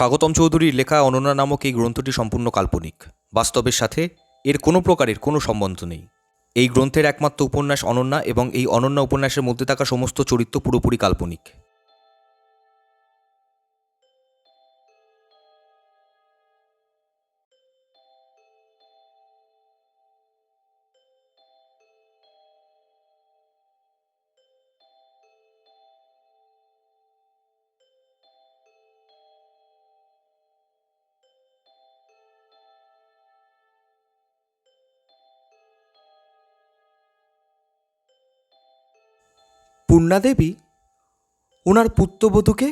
স্বাগতম চৌধুরীর লেখা অনন্যা নামক এই গ্রন্থটি সম্পূর্ণ কাল্পনিক। বাস্তবের সাথে এর কোনো প্রকারের কোনো সম্বন্ধ নেই। এই গ্রন্থের একমাত্র উপন্যাস অনন্যা, এবং এই অনন্যা উপন্যাসের মধ্যে থাকা সমস্ত চরিত্র পুরোপুরি কাল্পনিক। পূর্ণাদেবী ওনার পুত্রবধূকে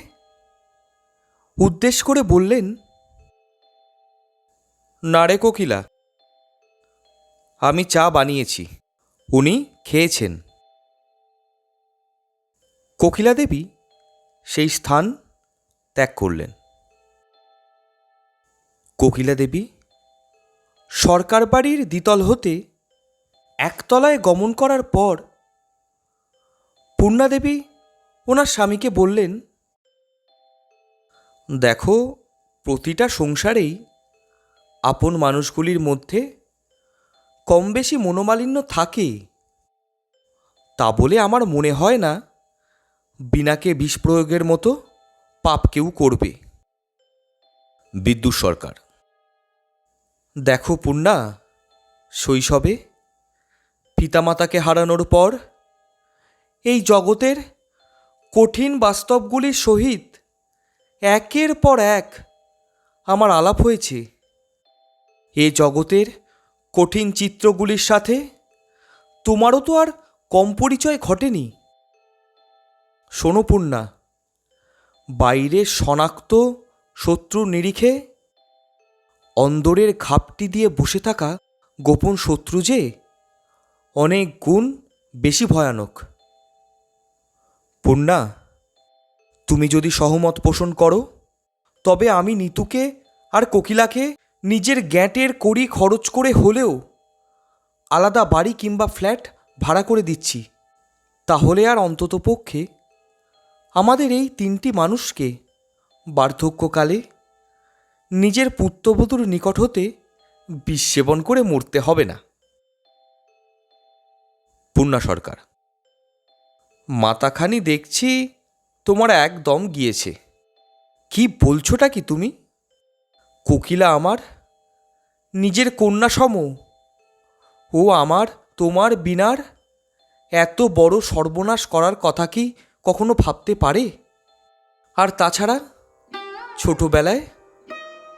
উদ্দেশ করে বললেন, না রে কোকিলা, আমি চা বানিয়েছি, উনি খেয়েছেন। কোকিলা দেবী সেই স্থান ত্যাগ করলেন। কোকিলা দেবী সরকার বাড়ির দ্বিতল হতে একতলায় গমন করার পর পূর্ণাদেবী ওনার স্বামীকে বললেন, দেখো, প্রতিটা সংসারেই আপন মানুষগুলির মধ্যে কম বেশি মনোমালিন্য থাকে। তা বলে আমার মনে হয় না বিনাকে বিষ প্রয়োগের মতো পাপ কেউ করবে। বিদ্যুৎ সরকার। দেখো পূর্ণা, শৈশবে পিতামাতাকে হারানোর পর এই জগতের কঠিন বাস্তবগুলির সহিত একের পর এক আমার আলাপ হয়েছে। এ জগতের কঠিন চিত্রগুলির সাথে তোমারও তো আর কম পরিচয় ঘটেনি। শোনো পূর্ণা, বাইরের শনাক্ত শত্রুর নিরিখে অন্দরের ঘাপটি দিয়ে বসে থাকা গোপন শত্রু যে অনেক গুণ বেশি ভয়ানক। পূর্ণা, তুমি যদি সহমত পোষণ করো তবে আমি নিতুকে আর কোকিলাকে নিজের গ্যাঁটের কড়ি খরচ করে হলেও আলাদা বাড়ি কিংবা ফ্ল্যাট ভাড়া করে দিচ্ছি। তাহলে আর অন্ততপক্ষে আমাদের এই তিনটি মানুষকে বার্ধক্যকালে নিজের পুত্রবধূর নিকট হতে বিষ সেবন করে মরতে হবে না। পূর্ণা সরকার। মাথাখানি দেখছি তোমার একদম গিয়েছে। কি বলছোটা কি তুমি? কোকিলা আমার নিজের কন্যা সম, ও আমার তোমার বিনার এত বড় সর্বনাশ করার কথা কি কখনো ভাবতে পারে? আর তাছাড়া ছোটবেলায়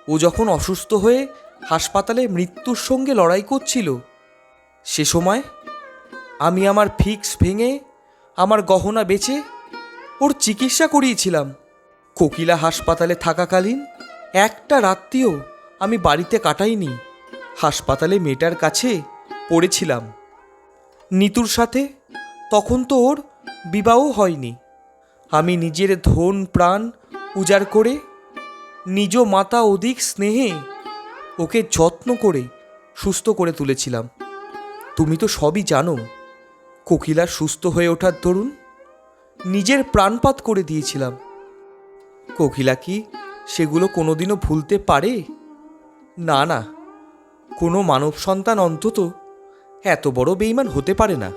ও যখন অসুস্থ হয়ে হাসপাতালে মৃত্যুর সঙ্গে লড়াই করছিল, সে সময় আমি আমার ফিক্স ভেঙে আমার গহনা বেচে ওর চিকিৎসা করিয়েছিলাম। কোকিলা হাসপাতালে থাকাকালীন একটা রাত্রিও আমি বাড়িতে কাটাইনি। হাসপাতালে মেয়েটার কাছে পড়েছিলাম। নিতুর সাথে তখন তো ওর বিবাহ হয়নি। আমি নিজের ধন প্রাণ উজাড় করে নিজ মাতা অধিক স্নেহে ওকে যত্ন করে সুস্থ করে তুলেছিলাম। তুমি তো সবই জানো। কোকিলার সুস্থ হয়ে ওঠার দরুন নিজের প্রাণপাত করে দিয়েছিলাম। কোকিলা কি সেগুলো কোনোদিনও ভুলতে পারে? না না, কোনো মানব সন্তান অন্তত এত বড় বেঈমান হতে পারে না।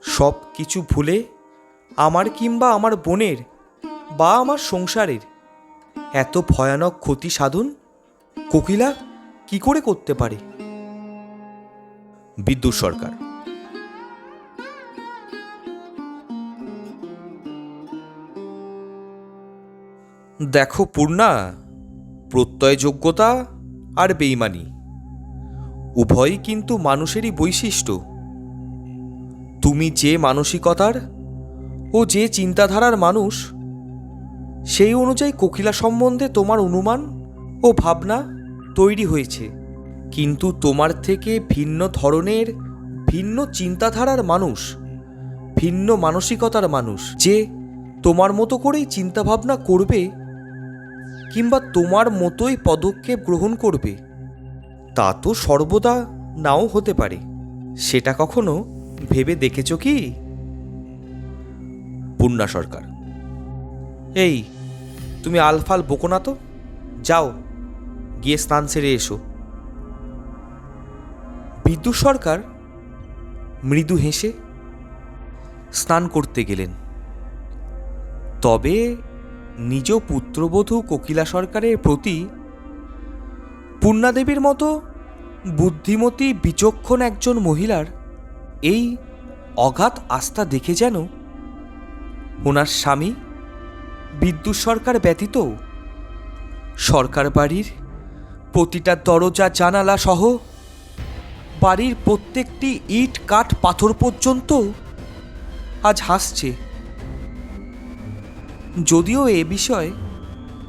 সব কিছু ভুলে আমার কিংবা আমার বোনের বা আমার সংসারের এত ভয়ানক ক্ষতি সাধন কোকিলা কি করে করতে পারে? বিদ্যুৎ সরকার। দেখো পূর্ণা, প্রত্যয়যোগ্যতা আর বেঈমানি উভয়ই কিন্তু মানুষেরই বৈশিষ্ট্য। তুমি যে মানসিকতার ও যে চিন্তাধারার মানুষ, সেই অনুযায়ী কোকিলা সম্বন্ধে তোমার অনুমান ও ভাবনা তৈরি হয়েছে। কিন্তু তোমার থেকে ভিন্ন ধরনের, ভিন্ন চিন্তাধারার মানুষ, ভিন্ন মানসিকতার মানুষ যে তোমার মতো করেই চিন্তাভাবনা করবে কিংবা তোমার মতোই পদক্ষেপ গ্রহণ করবে, তা তো সর্বদা নাও হতে পারে। সেটা কখনো ভেবে দেখেছ কি? পূর্ণা সরকার। এই তুমি আলফাল বকো না তো, যাও গিয়ে স্নান সেরে এসো। বিদ্যুৎ সরকার মৃদু হেসে স্নান করতে গেলেন। তবে নিজ পুত্রবধূ কোকিলা সরকারের প্রতি পূর্ণাদেবীর মতো বুদ্ধিমতী বিচক্ষণ একজন মহিলার এই অগাধ আস্থা দেখে যেন ওনার স্বামী বিদ্যুৎ সরকার ব্যতীত সরকার বাড়ির প্রতিটা দরজা জানালা সহ বাড়ির প্রত্যেকটি ইট কাঠ পাথর পর্যন্ত আজ হাসছে। যদিও এ বিষয়ে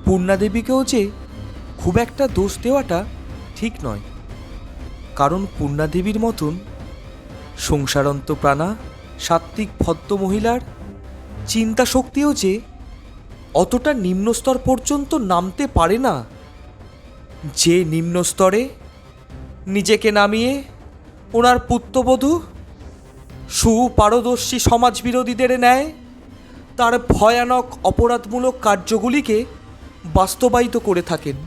পূর্ণাদেবীকেও যে খুব একটা দোষ দেওয়াটা ঠিক নয়, কারণ পূর্ণাদেবীর মতন সংসারন্তপ্রাণা সাত্ত্বিক ভদ্র মহিলার চিন্তা শক্তিও যে অতটা নিম্নস্তর পর্যন্ত নামতে পারে না, যে নিম্নস্তরে নিজেকে নামিয়ে ওনার পুত্রবধূ সুপারদর্শী সমাজবিরোধীদের ন্যায় তার ভয়ানক অপরাধমূলক কার্যগুলিকে বাস্তবায়িত করে থাকেন।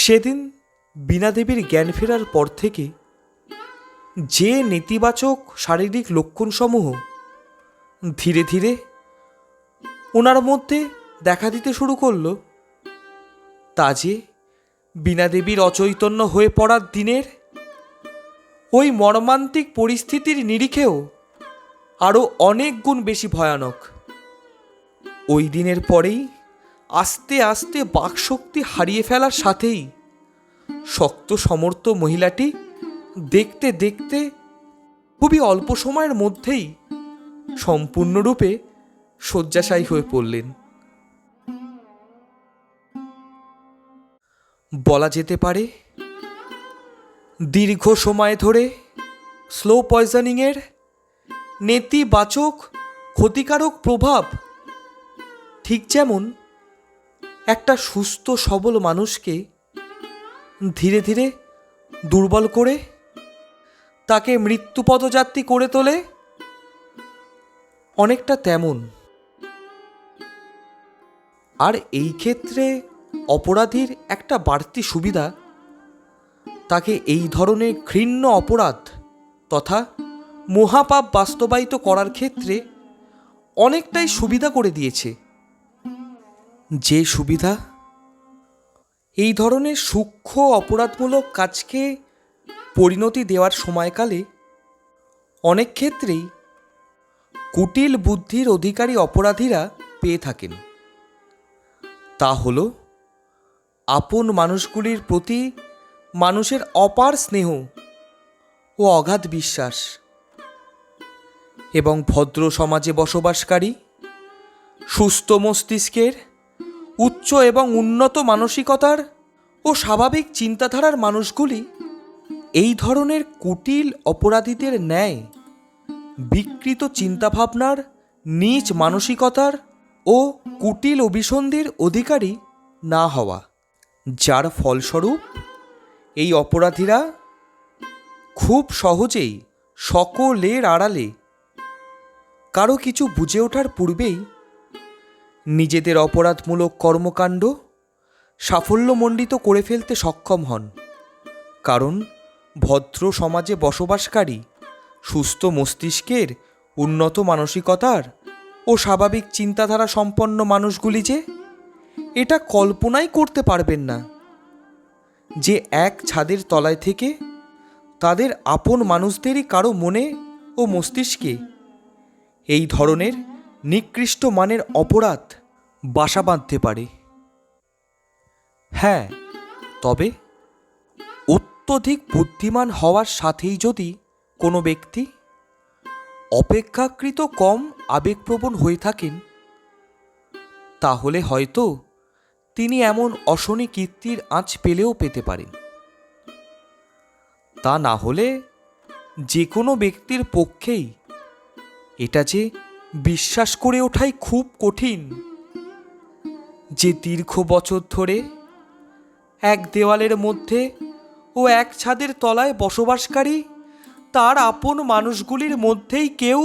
সেদিন বীণাদেবীর জ্ঞান ফেরার পর থেকে যে নেতিবাচক শারীরিক লক্ষণসমূহ ধীরে ধীরে ওনার মধ্যে দেখা দিতে শুরু করলো, তা যে বীণাদেবীর অচৈতন্য হয়ে পড়ার দিনের ওই মর্মান্তিক পরিস্থিতির নিরিখেও আরও অনেক গুণ বেশি ভয়ানক। ওই দিনের পরেই আস্তে আস্তে বাকশক্তি হারিয়ে ফেলার সাথেই শক্ত সমর্থ মহিলাটি দেখতে দেখতে খুবই অল্প সময়ের মধ্যেই সম্পূর্ণরূপে শয্যাশায়ী হয়ে পড়লেন। বলা যেতে পারে দীর্ঘ সময় ধরে স্লো পয়জনিংয়ের নেতিবাচক ক্ষতিকারক প্রভাব ঠিক যেমন একটা সুস্থ সবল মানুষকে ধীরে ধীরে দুর্বল করে তাকে মৃত্যুপথযাত্রী করে তোলে, অনেকটা তেমন। আর এই ক্ষেত্রে অপরাধীর একটা বাড়তি সুবিধা তাকে এই ধরনের ঘৃণ্য অপরাধ তথা মহাপাপ বাস্তবায়িত করার ক্ষেত্রে অনেকটাই সুবিধা করে দিয়েছে। যে সুবিধা এই ধরনের সূক্ষ্ম অপরাধমূলক কাজকে পরিণতি দেওয়ার সময়কালে অনেক ক্ষেত্রেই কুটিল বুদ্ধির অধিকারী অপরাধীরা পেয়ে থাকেন, তা হল আপন মানুষগুলির প্রতি মানুষের অপার স্নেহ ও অগাধ বিশ্বাস, এবং ভদ্র সমাজে বসবাসকারী সুস্থ মস্তিষ্কের উচ্চ এবং উন্নত মানসিকতার ও স্বাভাবিক চিন্তাধারার মানুষগুলি এই ধরনের কুটিল অপরাধীদের ন্যায় বিকৃত চিন্তাভাবনার, নীচ মানসিকতার ও কুটিল অভিসন্ধির অধিকারী না হওয়া, যার ফলস্বরূপ এই অপরাধীরা খুব সহজেই সকলের আড়ালে কারো কিছু বুঝে ওঠার পূর্বেই নিজেদের অপরাধমূলক কর্মকাণ্ড সাফল্যমণ্ডিত করে ফেলতে সক্ষম হন। কারণ ভদ্র সমাজে বসবাসকারী সুস্থ মস্তিষ্কের, উন্নত মানসিকতার ও স্বাভাবিক চিন্তাধারা সম্পন্ন মানুষগুলি যে এটা কল্পনাই করতে পারবেন না যে এক ছাদের তলায় থেকে তাদের আপন মানুষদেরই কারো মনে ও মস্তিষ্কে এই ধরনের নিকৃষ্ট মানের অপরাধ বাসা বাঁধতে পারে। হ্যাঁ, তবে অত্যধিক বুদ্ধিমান হওয়ার সাথেই যদি কোনো ব্যক্তি অপেক্ষাকৃত কম আবেগপ্রবণ হয়ে থাকেন, তাহলে হয়তো তিনি এমন অশনি কীর্তির আঁচ পেলেও পেতে পারেন। তা না হলে যে কোনো ব্যক্তির পক্ষেই এটা যে বিশ্বাস করে ওঠাই খুব কঠিন যে দীর্ঘ বছর ধরে এক দেওয়ালের মধ্যে ও এক ছাদের তলায় বসবাসকারী তার আপন মানুষগুলির মধ্যেই কেউ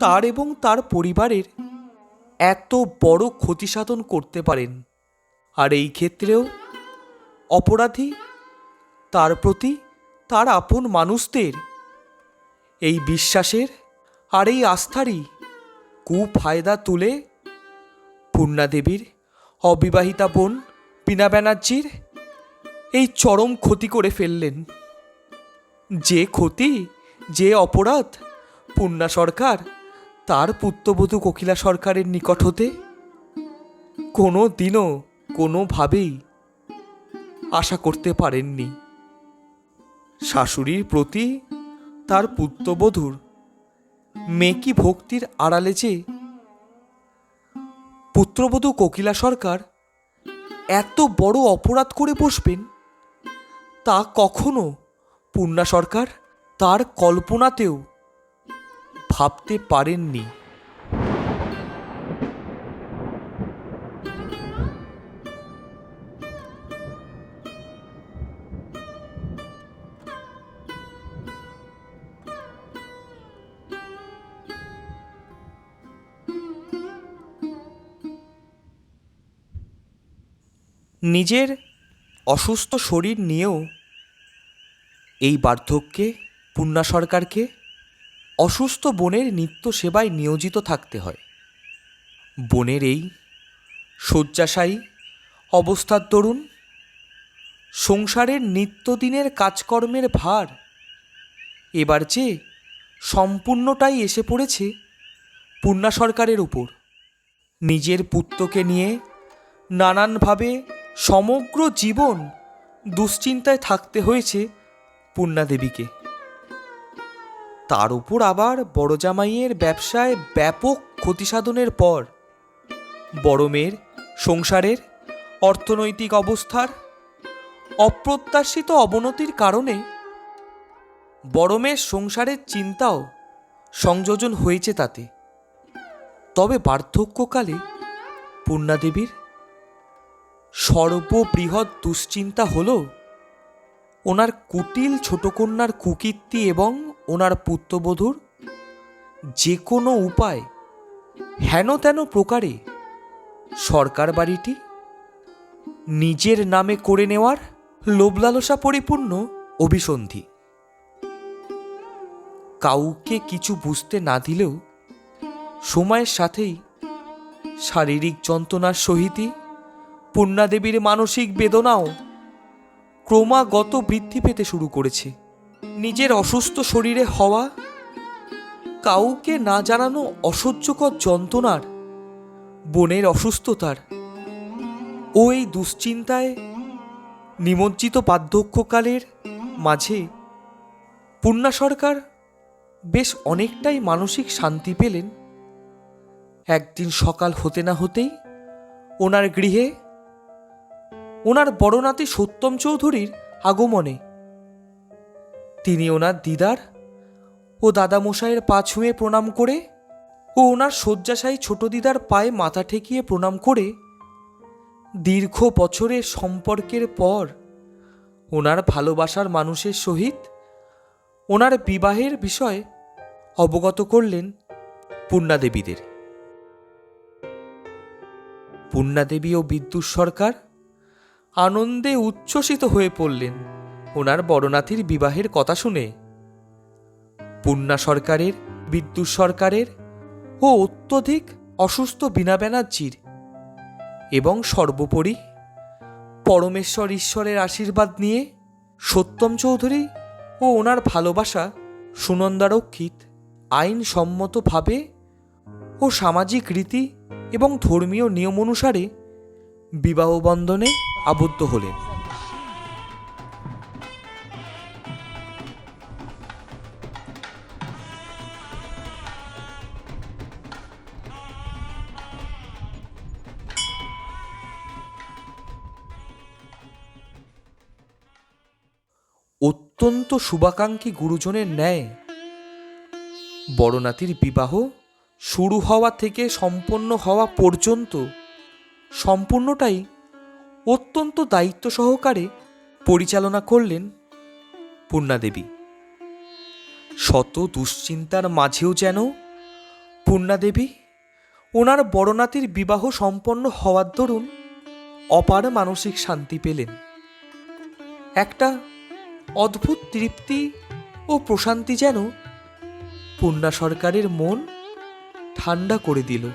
তার এবং তার পরিবারের এত বড় ক্ষতি সাধন করতে পারেন। আর এই ক্ষেত্রেও অপরাধী তার প্রতি তার আপন মানুষদের এই বিশ্বাসের আর এই আস্থারই কুফায়দা তুলে পূর্ণাদেবীর অবিবাহিতা বোন বীণা ব্যানার্জির এই চরম ক্ষতি করে ফেললেন। যে ক্ষতি, যে অপরাধ পূর্ণা সরকার তার পুত্রবধূ কোকিলা সরকারের নিকট হতে কোনো দিনও কোনোভাবেই আশা করতে পারেননি। শাশুড়ির প্রতি তার পুত্রবধূর মেকি ভক্তির আড়ালে যে পুত্রবধূ কোকিলা সরকার এত বড় অপরাধ করে বসবেন তা কখনো পূর্ণা সরকার তার কল্পনাতেও ভাবতে পারেননি। নিজের অসুস্থ শরীর নিয়েও এই বার্ধক্যে পূর্ণা সরকারকে অসুস্থ বোনের নিত্য সেবায় নিয়োজিত থাকতে হয়। বোনের এই শয্যাশায়ী অবস্থার দরুন সংসারের নিত্যদিনের কাজকর্মের ভার এবার যে সম্পূর্ণটাই এসে পড়েছে পূর্ণা সরকারের উপর। নিজের পুত্রকে নিয়ে নানানভাবে সমগ্র জীবন দুশ্চিন্তায় থাকতে হয়েছে পূর্ণাদেবীকে। তার উপর আবার বড় জামাইয়ের ব্যবসায় ব্যাপক ক্ষতিসাধনের পর বড় মেয়ের সংসারের অর্থনৈতিক অবস্থার অপ্রত্যাশিত অবনতির কারণে বড় মেয়ের সংসারের চিন্তাও সংযোজন হয়েছে তাতে। তবে বার্ধক্যকালে পূর্ণাদেবীর সর্ববৃহৎ দুশ্চিন্তা হল ওনার কুটিল ছোট কন্যার কুকীর্তি এবং ওনার পুত্রবধূর যে কোনো উপায় হেন তেন প্রকারে সরকার বাড়িটি নিজের নামে করে নেওয়ার লোভলালসা পরিপূর্ণ অভিসন্ধি। কাউকে কিছু বুঝতে না দিলেও সময়ের সাথেই শারীরিক যন্ত্রণার সহিতই পূর্ণাদেবীর মানসিক বেদনাও ক্রমাগত বৃদ্ধি পেতে শুরু করেছে। নিজের অসুস্থ শরীরে হওয়া কাউকে না জানানো অসহ্যকর যন্ত্রণার, বোনের অসুস্থতার ও এই দুশ্চিন্তায় নিমজ্জিত বার্ধক্যকালের মাঝে পূর্ণা সরকার বেশ অনেকটাই মানসিক শান্তি পেলেন একদিন সকাল হতে না হতেই ওনার গৃহে ওনার বড় নাতি সত্যম চৌধুরীর আগমনে। তিনি ওনার দিদার ও দাদামশাইয়ের পা ছুঁয়ে প্রণাম করে ও ওনার শয্যাশায়ী ছোট দিদার পায়ে মাথা ঠেকিয়ে প্রণাম করে দীর্ঘ বছরের সম্পর্কের পর ওনার ভালোবাসার মানুষের সহিত ওনার বিবাহের বিষয়ে অবগত করলেন পূর্ণাদেবীদের। পূর্ণাদেবী ও বিদ্যুৎ সরকার আনন্দে উচ্ছ্বসিত হয়ে পড়লেন ওনার বড় নাতির বিবাহের কথা শুনে। পূর্ণা সরকারের, বিদ্যুৎ সরকারের ও অত্যধিক অসুস্থ বীণা ব্যানার্জির এবং সর্বোপরি পরমেশ্বর ঈশ্বরের আশীর্বাদ নিয়ে সত্যম চৌধুরী ও ওনার ভালোবাসা সুনন্দারক্ষিত আইনসম্মতভাবে ও সামাজিক রীতি এবং ধর্মীয় নিয়ম অনুসারে বিবাহ বন্ধনে আবদ্ধ হলেন। অত্যন্ত শুভাকাঙ্ক্ষী গুরুজনের ন্যায় বড় নাতির বিবাহ শুরু হওয়া থেকে সম্পন্ন হওয়া পর্যন্ত সম্পূর্ণটাই অত্যন্ত দায়িত্ব সহকারে পরিচালনা করলেন পূর্ণাদেবী। শত দুশ্চিন্তার মাঝেও যেন পূর্ণাদেবী ওনার বড় নাতির বিবাহ সম্পন্ন হওয়ার দরুন অপার মানসিক শান্তি পেলেন। একটা অদ্ভুত তৃপ্তি ও প্রশান্তি যেন পূর্ণা সরকারের মন ঠান্ডা করে দিল।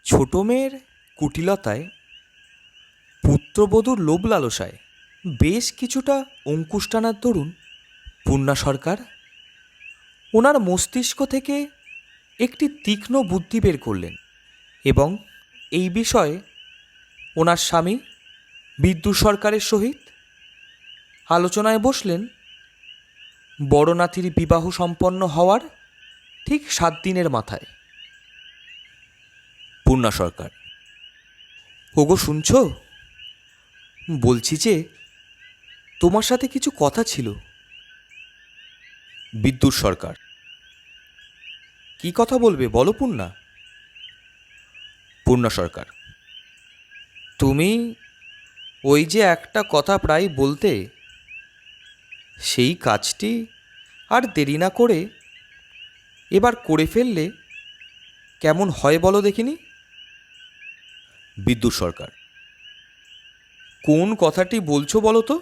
ছোট মেয়ের কুটিলতায়, পুত্রবধূর লোভ লালসায় বেশ কিছুটা অঙ্কুশ টানার দরুন পূর্ণা সরকার ওনার মস্তিষ্ক থেকে একটি তীক্ষ্ণ বুদ্ধি বের করলেন এবং এই বিষয়ে ওনার স্বামী বিদ্যুৎ সরকারের সহিত আলোচনায় বসলেন বড় নাতির বিবাহ সম্পন্ন হওয়ার ঠিক 7 দিনের মাথায়। পূর্ণা সরকার: ওগো শুনছ? বলছি যে তোমার সাথে কিছু কথা ছিল। বিদ্যুৎ সরকার: কি কথা বলবে বলো পূর্ণা। পূর্ণা সরকার: তুমি ওই যে একটা কথা প্রায় বলতে, সেই কাজটি আর দেরি না করে এবার করে ফেললে কেমন হয় বলো দেখিনি। বিদ্যুৎ সরকার: কোন কথাটি বলছো বলো তো।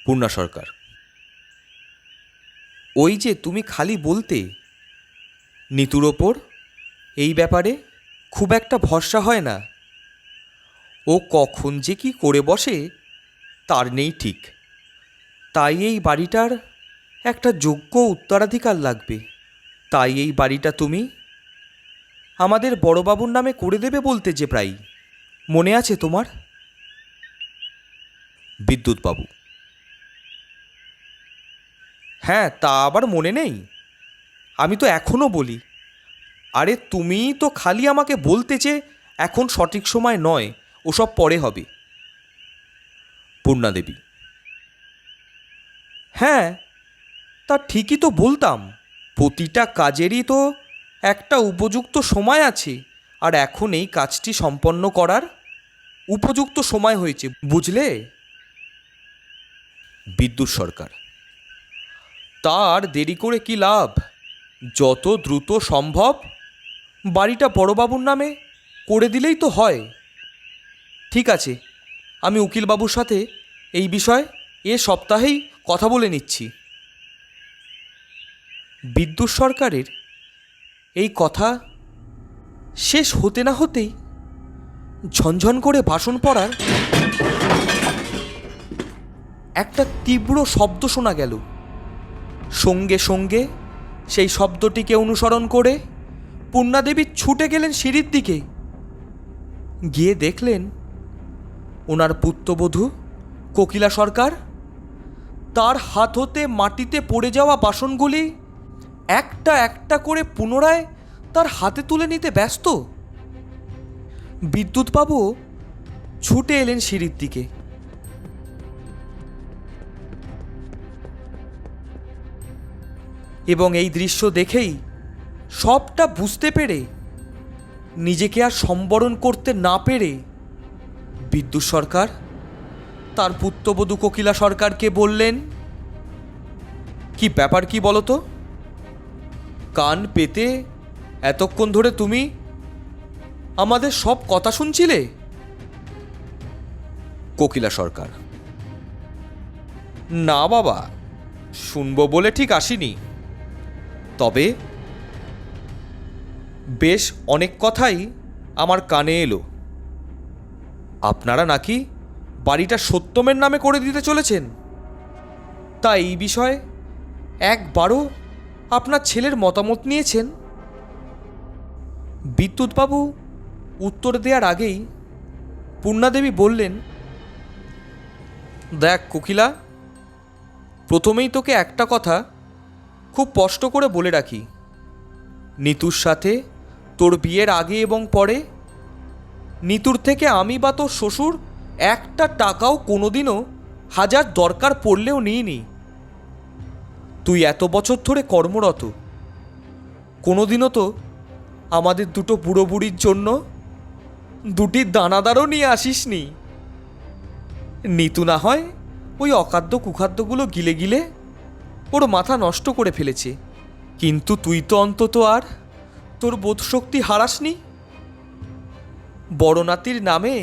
পূর্ণা সরকার: ওই যে তুমি খালি বলতে, নিতুর ওপর এই ব্যাপারে খুব একটা ভরসা হয় না। ও কখন যে কি করে বসে তার নেই ঠিক। তাই এই বাড়িটার একটা যোগ্য উত্তরাধিকার লাগবে। তাই এই বাড়িটা তুমি আমাদের বড়বাবুর নামে করে দেবে বলতে যে প্রায়, মনে আছে তোমার? বিদ্যুৎ বাবু: হ্যাঁ, তা আবার মনে নেই? আমি তো এখনও বলি, আরে তুমিই তো খালি আমাকে বলতে যে এখন সঠিক সময় নয়, ওসব পরে হবে। পূর্ণা দেবী: হ্যাঁ, তা ঠিকই তো বলতাম। প্রতিটা কাজেরই তো একটা উপযুক্ত সময় আছে, আর এখন এই কাজটি সম্পন্ন করার উপযুক্ত সময় হয়েছে, বুঝলে? বিদ্যুৎ সরকার: তার দেরি করে কি লাভ? যত দ্রুত সম্ভব বাড়িটা বড়বাবুর নামে করে দিলেই তো হয়। ঠিক আছে, আমি উকিলবাবুর সাথে এই বিষয়ে এ সপ্তাহেই কথা বলে নিচ্ছি। বিদ্যুৎ সরকারের এই কথা শেষ হতে না হতেই ঝনঝন করে বাসন পড়ার একটা তীব্র শব্দ শোনা গেল। সঙ্গে সঙ্গে সেই শব্দটিকে অনুসরণ করে পূর্ণাদেবী ছুটে গেলেন সিঁড়ির দিকে। গিয়ে দেখলেন ওনার পুত্রবধূ কোকিলা সরকার তার হাত হতে মাটিতে পড়ে যাওয়া বাসনগুলি একটা একটা করে পুনরায় তার হাতে তুলে নিতে ব্যস্ত। বিদ্যুৎবাবু ছুটে এলেন সিঁড়ির দিকে। এবং এই দৃশ্য দেখেই সবটা বুঝতে পেরে, নিজেকে আর সম্বরণ করতে না পেরে বিদ্যুৎ সরকার তার পুত্রবধূ কোকিলা সরকারকে বললেন, কি ব্যাপার কি বলো তো? কান পেতে এতক্ষণ ধরে তুমি আমাদের সব কথা শুনছিলে? কোকিলা সরকার: না বাবা, শুনবো বলে ঠিক আসিনি। তবে বেশ অনেক কথাই আমার কানে এলো। আপনারা নাকি বাড়িটা সত্যমের নামে করে দিতে চলেছেন। তা এই বিষয়ে একবারও আপনার ছেলের মতামত নিয়েছেন? বিদ্যুৎবাবু উত্তর দেওয়ার আগেই পূর্ণাদেবী বললেন, দেখ কোকিলা, প্রথমেই তোকে একটা কথা খুব স্পষ্ট করে বলে রাখি। নিতুর সাথে তোর বিয়ের আগে এবং পরে নিতুর থেকে আমি বা তোর শ্বশুর একটা টাকাও কোনোদিনও হাজার দরকার পড়লেও নিইনি। তুই এত বছর ধরে কর্মরত, কোনোদিনও তো আমাদের দুটো বুড়ো বুড়ির জন্য দুটি দানাদারও নিয়ে আসিসনি। নিতু না হয় ওই অখাদ্য কুখাদ্যগুলো গিলে গিলে ওর মাথা নষ্ট করে ফেলেছে, কিন্তু তুই তো অন্তত আর তোর বোধশক্তি হারাসনি। বড় নাতির নামে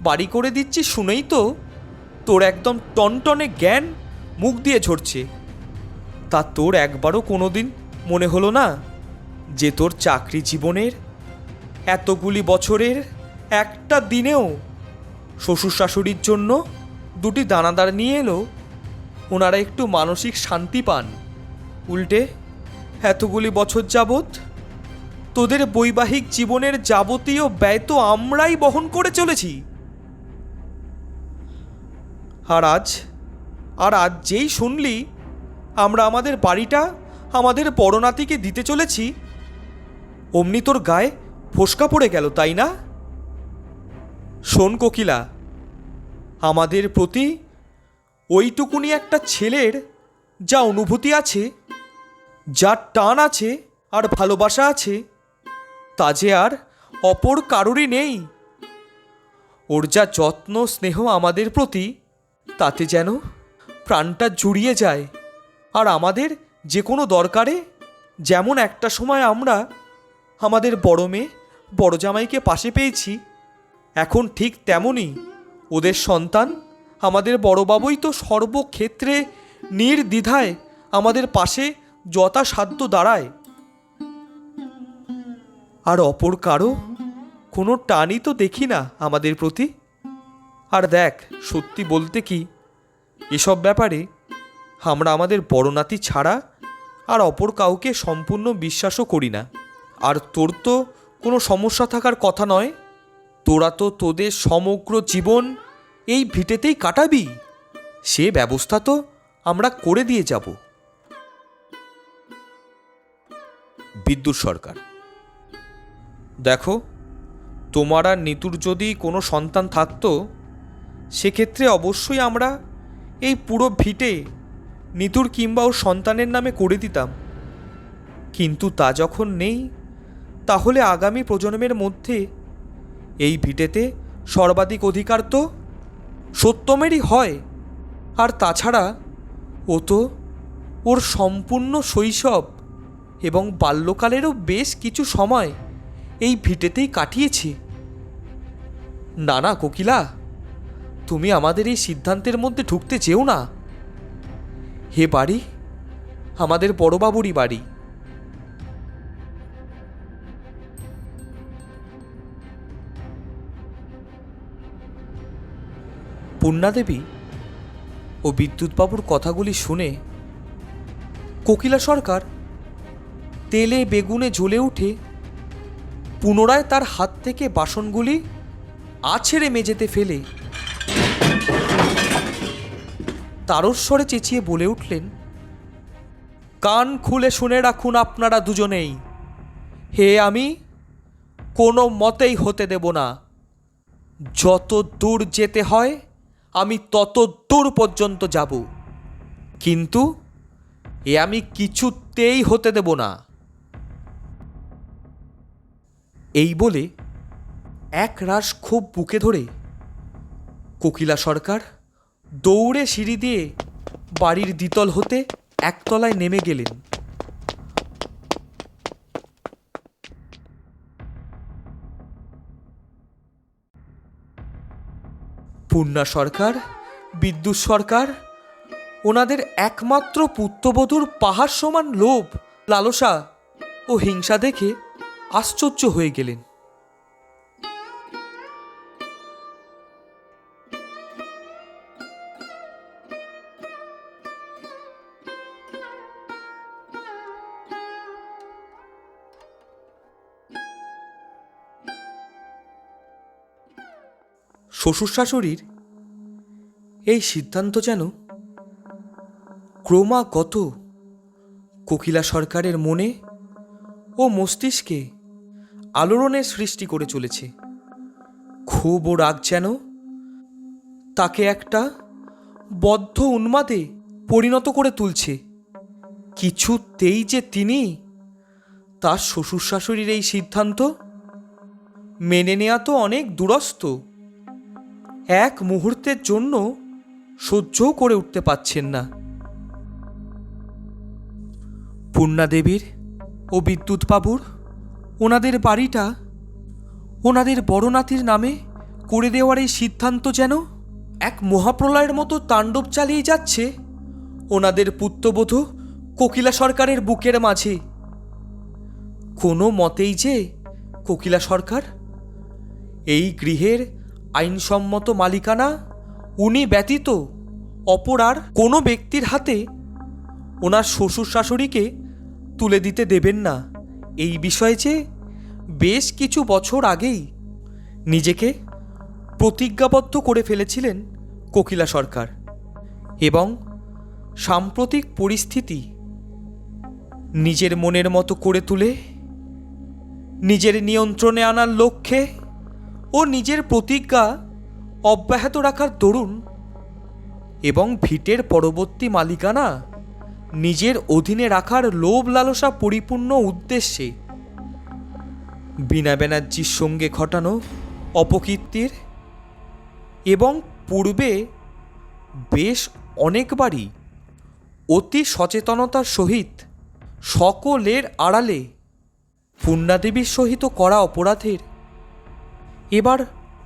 বাড়ি করে দিচ্ছি শুনেই তো তোর একদম টনটনে জ্ঞান মুখ দিয়ে ঝরছে। তা তোর একবারও কোনো দিন মনে হলো না যে তোর চাকরি জীবনের এতগুলি বছরের একটা দিনেও শ্বশুর শাশুড়ির জন্য দুটি দানাদার নিয়ে এলো ওনারা একটু মানসিক শান্তি পান? উল্টে এতগুলি বছর যাবৎ তোদের বৈবাহিক জীবনের যাবতীয় ব্যয় তো আমরাই বহন করে চলেছি। আর আজ যেই শুনলি আমরা আমাদের বাড়িটা আমাদের বড় নাতিকে দিতে চলেছি, অমনি তোর গায়ে ফোসকা পড়ে গেল, তাই না? শোন কোকিলা, আমাদের প্রতি ওইটুকুনি একটা ছেলের যা অনুভূতি আছে, যা টান আছে আর ভালোবাসা আছে, তা যে আর অপর কারোরই নেই। ওর যা যত্ন স্নেহ আমাদের প্রতি, তাতে যেন প্রাণটা জুড়িয়ে যায়। আর আমাদের যে কোনো দরকারে যেমন একটা সময় আমরা আমাদের বড় মেয়ে বড় জামাইকে পাশে পেয়েছি, এখন ঠিক তেমনই ওদের সন্তান আমাদের বড়বাবুই তো সর্বক্ষেত্রে নির্দ্বিধায় আমাদের পাশে যথাসাধ্য দাঁড়ায়। আর অপর কারো কোনো টানই তো দেখি না আমাদের প্রতি। আর দেখ, সত্যি বলতে কি, এসব ব্যাপারে আমরা আমাদের বড় নাতি ছাড়া আর অপর কাউকে সম্পূর্ণ বিশ্বাসও করি না। আর তোর তো কোনো সমস্যা থাকার কথা নয়, তোরা তো তোদের সমগ্র জীবন এই ভিটেতেই কাটাবি, সে ব্যবস্থা তো আমরা করে দিয়ে যাব। বিদ্যুৎ সরকার, দেখো, তোমার আর নিতুর যদি কোনো সন্তান থাকতো, সেক্ষেত্রে অবশ্যই আমরা এই পুরো ভিটে নিতুর কিংবা ওর সন্তানের নামে করে দিতাম। কিন্তু তা যখন নেই, তাহলে আগামী প্রজন্মের মধ্যে এই ভিটেতে সর্বাধিক অধিকার তো সত্যমেরই হয়। আর তাছাড়া ও তো ওর সম্পূর্ণ শৈশব এবং বাল্যকালেরও বেশ কিছু সময় এই ভিটেতেই কাটিয়েছে। না না কোকিলা, তুমি আমাদের এই সিদ্ধান্তের মধ্যে ঢুকতে চেও না। হে বাড়ি আমাদের বড়বাবুরই বাড়ি। পূর্ণাদেবী ও বিদ্যুৎবাবুর কথাগুলি শুনে কোকিলা সরকার তেলে বেগুনে জ্বলে উঠে পুনরায় তার হাত থেকে বাসনগুলি আছড়ে মেঝেতে ফেলে তারস্বরে চেঁচিয়ে বলে উঠলেন, কান খুলে শুনে রাখুন আপনারা দুজনেই, হে আমি কোনো মতেই হতে দেব না। যত দূর যেতে হয় আমি তত দূর পর্যন্ত যাব, কিন্তু এ আমি কিছুতেই হতে দেব না। এই বলে এক রাশ খুব বুকে ধরে কোকিলা সরকার দৌড়ে সিঁড়ি দিয়ে বাড়ির দ্বিতল হতে একতলায় নেমে গেলেন। পূর্ণা সরকার, বিদ্যুৎ সরকার ওনাদের একমাত্র পুত্রবধূর পাহাড় সমান লোভ, লালসা ও হিংসা দেখে আশ্চর্য হয়ে গেলেন। শ্বশুর শাশুড়ির এই সিদ্ধান্ত যেন ক্রমাগত কোকিলা সরকারের মনে ও মস্তিষ্কে আলোড়নের সৃষ্টি করে চলেছে। ক্ষোভ ও রাগ যেন তাকে একটা বদ্ধ উন্মাদে পরিণত করে তুলছে। কিছুতেই যে তিনি তার শ্বশুর শাশুড়ির এই সিদ্ধান্ত মেনে নেওয়া তো অনেক দূরস্থ, এক মুহূর্তের জন্য সহ্যও করে উঠতে পারছেন না। পূর্ণাদেবীর ও বিদ্যুৎবাবুর ওনাদের বাড়িটা ওনাদের বড় নাতির নামে করে দেওয়ার এই সিদ্ধান্ত যেন এক মহাপ্রলয়ের মতো তাণ্ডব চালিয়ে যাচ্ছে ওনাদের পুত্রবধূ কোকিলা সরকারের বুকের মাঝে। কোনো মতেই যে কোকিলা সরকার এই গৃহের আইনসম্মত মালিকানা উনি ব্যতীত অপর আর কোনো ব্যক্তির হাতে ওনার শ্বশুর শাশুড়িকে তুলে দিতে দেবেন না, এই বিষয়ে যে বেশ কিছু বছর আগেই নিজেকে প্রতিজ্ঞাবদ্ধ করে ফেলেছিলেন কোকিলা সরকার। এবং সাম্প্রতিক পরিস্থিতি নিজের মনের মতো করে তুলে নিজের নিয়ন্ত্রণে আনার লক্ষ্যে ও নিজের প্রতিজ্ঞা অব্যাহত রাখার দরুন এবং ভিটের পরবর্তী মালিকানা নিজের অধীনে রাখার লোভ লালসা পরিপূর্ণ উদ্দেশ্যে বীণা ব্যানার্জির সঙ্গে ঘটানো অপকীর্তির এবং পূর্বে বেশ অনেকবারই অতি সচেতনতার সহিত সকলের আড়ালে পূর্ণাদেবীর সহিত করা অপরাধের এবার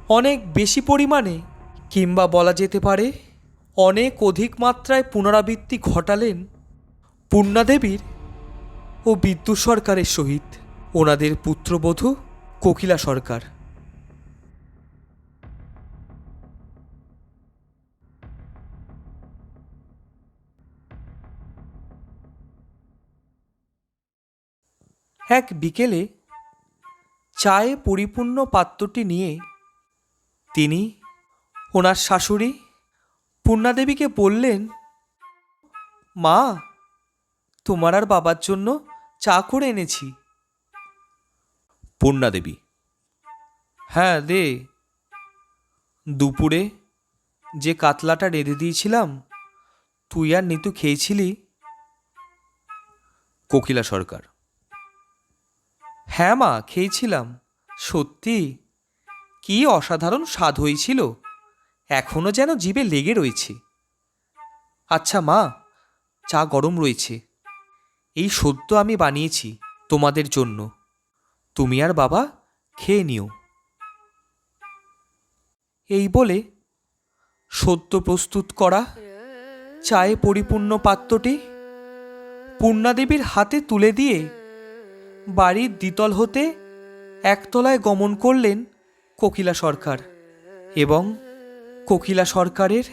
অনেক বেশি পরিমাণে কিংবা বলা যেতে পারে অনেক অধিক মাত্রায় পুনরাবৃত্তি ঘটালেন পূর্ণাদেবীর ও বিদ্যুৎ সরকারের সহিত ওনাদের পুত্রবধূ কোকিলা সরকার। এক বিকেলে চায়ে পরিপূর্ণ পাত্রটি নিয়ে তিনি ওনার শাশুড়ি পূর্ণাদেবীকে বললেন, মা, তোমার আর বাবার জন্য চা করে এনেছি। পূর্ণাদেবী: হ্যাঁ দে। দুপুরে যে কাতলাটা রেঁধে দিয়েছিলাম তুই আর নিতু খেয়েছিলি? কোকিলা সরকার: হ্যাঁ মা, খেয়েছিলাম। সত্যি কি অসাধারণ স্বাদ হয়েছিল, এখনো যেন জিভে লেগে রয়েছে। আচ্ছা মা, চা গরম রয়েছে, এই সদ্য আমি বানিয়েছি তোমাদের জন্য, তুমি আর বাবা খেয়ে নিও। এই বলে সদ্য প্রস্তুত করা চায়ে পরিপূর্ণ পাত্রটি পূর্ণাদেবীর হাতে তুলে দিয়ে বাড়ির দ্বিতল হতে একতলায় গমন করলেন কোকিলা সরকার। এবং কোকিলা সরকারের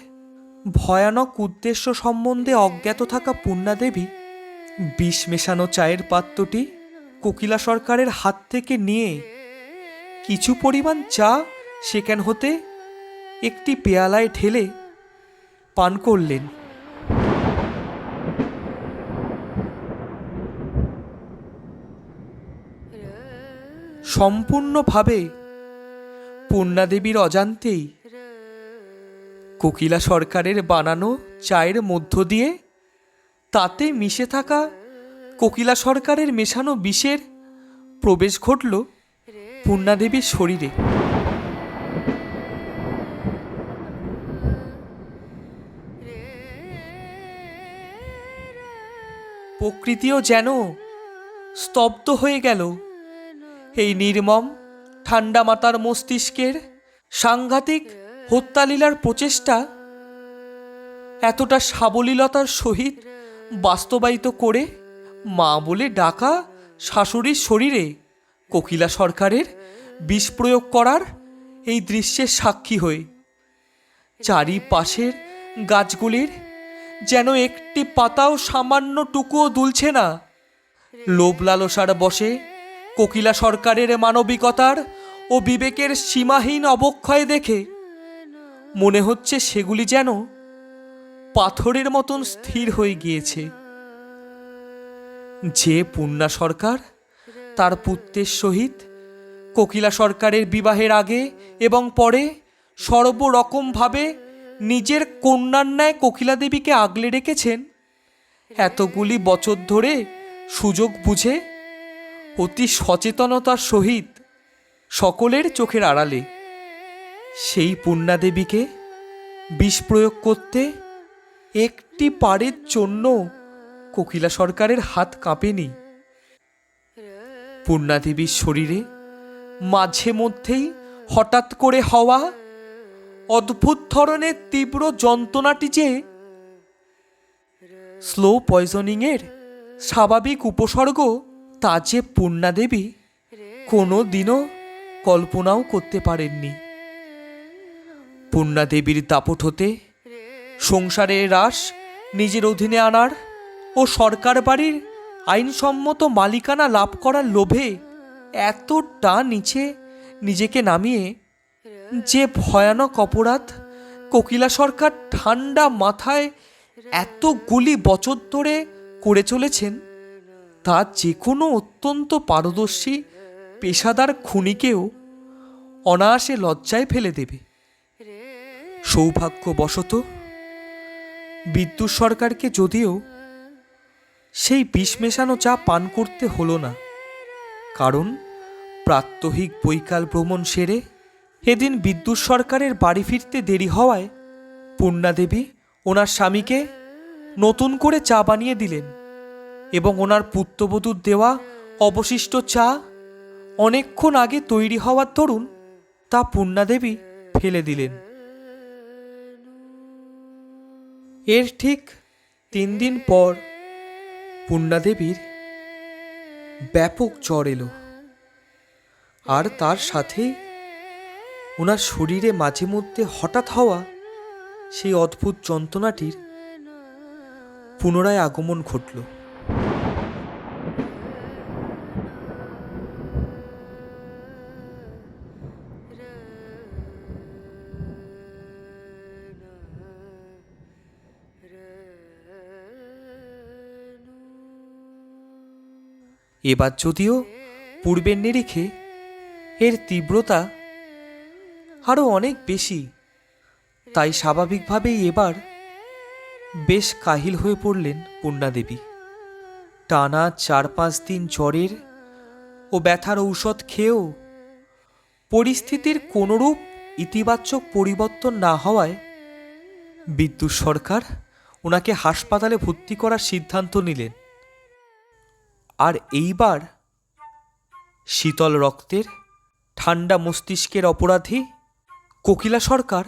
ভয়ানক উদ্দেশ্য সম্বন্ধে অজ্ঞাত থাকা পূর্ণাদেবী বিষ মেশানো চায়ের পাত্রটি কোকিলা সরকারের হাত থেকে নিয়ে কিছু পরিমাণ চা সেখান হতে একটি পেয়ালায় ঢেলে পান করলেন। সম্পূর্ণভাবে পূর্ণাদেবীর অজান্তেই কোকিলা সরকারের বানানো চায়ের মধ্য দিয়ে তাতে মিশে থাকা কোকিলা সরকারের মেশানো বিষের প্রবেশ ঘটল পূর্ণাদেবীর শরীরে। প্রকৃতিও যেন স্তব্ধ হয়ে গেল এই নির্মম ঠান্ডা মাতার মস্তিষ্কের সাংঘাতিক হত্যালীলার প্রচেষ্টা এতটা সাবলীলতার সহিত বাস্তবায়িত করে মা বলে ডাকা শাশুড়ির শরীরে কোকিলা সরকারের বিষ প্রয়োগ করার এই দৃশ্যের সাক্ষী হয়ে চারিপাশের গাছগুলির যেন একটি পাতাও সামান্যটুকুও দুলছে না। লোভ লালসার বশে কোকিলা সরকারের মানবিকতার ও বিবেকের সীমাহীন অবক্ষয় দেখে মনে হচ্ছে সেগুলি যেন পাথরের মতন স্থির হয়ে গিয়েছে। যে পূর্ণা সরকার তার পুত্রের সহিত কোকিলা সরকারের বিবাহের আগে এবং পরে সর্বরকমভাবে নিজের কন্যার ন্যায় কোকিলা দেবীকে আগলে রেখেছেন, এতগুলি বছর ধরে সুযোগ বুঝে অতি সচেতনতার সহিত সকলের চোখের আড়ালে সেই পূর্ণা দেবীকে বিষ প্রয়োগ করতে একটি পারের জন্য কোকিলা সরকারের হাত কাঁপেনি। পূর্ণা দেবীর শরীরে মাঝে মধ্যেই হঠাৎ করে হওয়া অদ্ভুত ধরনের তীব্র যন্ত্রণাটি যে স্লো পয়জনিংয়ের স্বাভাবিক উপসর্গ, তা যে পূর্ণা দেবী কোনো দিনও কল্পনাও করতে পারেননি। পূর্ণা দেবীর দাপট হতে সংসারের রাশ নিজের অধীনে আনার ও সরকার বাড়ির আইনসম্মত মালিকানা লাভ করার লোভে এতটা নিচে নিজেকে নামিয়ে যে ভয়ানক অপরাধ কোকিলা সরকার ঠান্ডা মাথায় এতগুলি বছর ধরে করে চলেছেন, তা যে কোনো অত্যন্ত পারদর্শী পেশাদার খুনিকেও অনায়াসে লজ্জায় ফেলে দেবে। সৌভাগ্যবশত বিদ্যুৎ সরকারকে যদিও সেই বিষ মেশানো চা পান করতে হলো না, কারণ প্রাত্যহিক বৈকাল ভ্রমণ সেরে এদিন বিদ্যুৎ সরকারের বাড়ি ফিরতে দেরি হওয়ায় পূর্ণা দেবী ওনার স্বামীকে নতুন করে চা বানিয়ে দিলেন এবং ওনার পুত্রবধূর দেওয়া অবশিষ্ট চা অনেকক্ষণ আগে তৈরি হওয়ার দরুন তা পূর্ণা দেবী ফেলে দিলেন। এর ঠিক 3 দিন পর পূর্ণা দেবীর ব্যাপক জ্বর এলো, আর তার সাথেই ওনার শরীরে মাঝে মধ্যে হঠাৎ হওয়া সেই অদ্ভুত যন্ত্রণাটির পুনরায় আগমন ঘটল। এবার যদিও পূর্বের নিরিখে এর তীব্রতা আরও অনেক বেশি, তাই স্বাভাবিকভাবেই এবার বেশ কাহিল হয়ে পড়লেন পূর্ণা দেবী। টানা 4-5 দিন জ্বরের ও ব্যথার ঔষধ খেয়েও পরিস্থিতির কোনোরূপ ইতিবাচক পরিবর্তন না হওয়ায় বিদ্যুৎ সরকার ওনাকে হাসপাতালে ভর্তি করার সিদ্ধান্ত নিলেন। আর এইবার শীতল রক্তের ঠান্ডা মস্তিষ্কের অপরাধী কোকিলা সরকার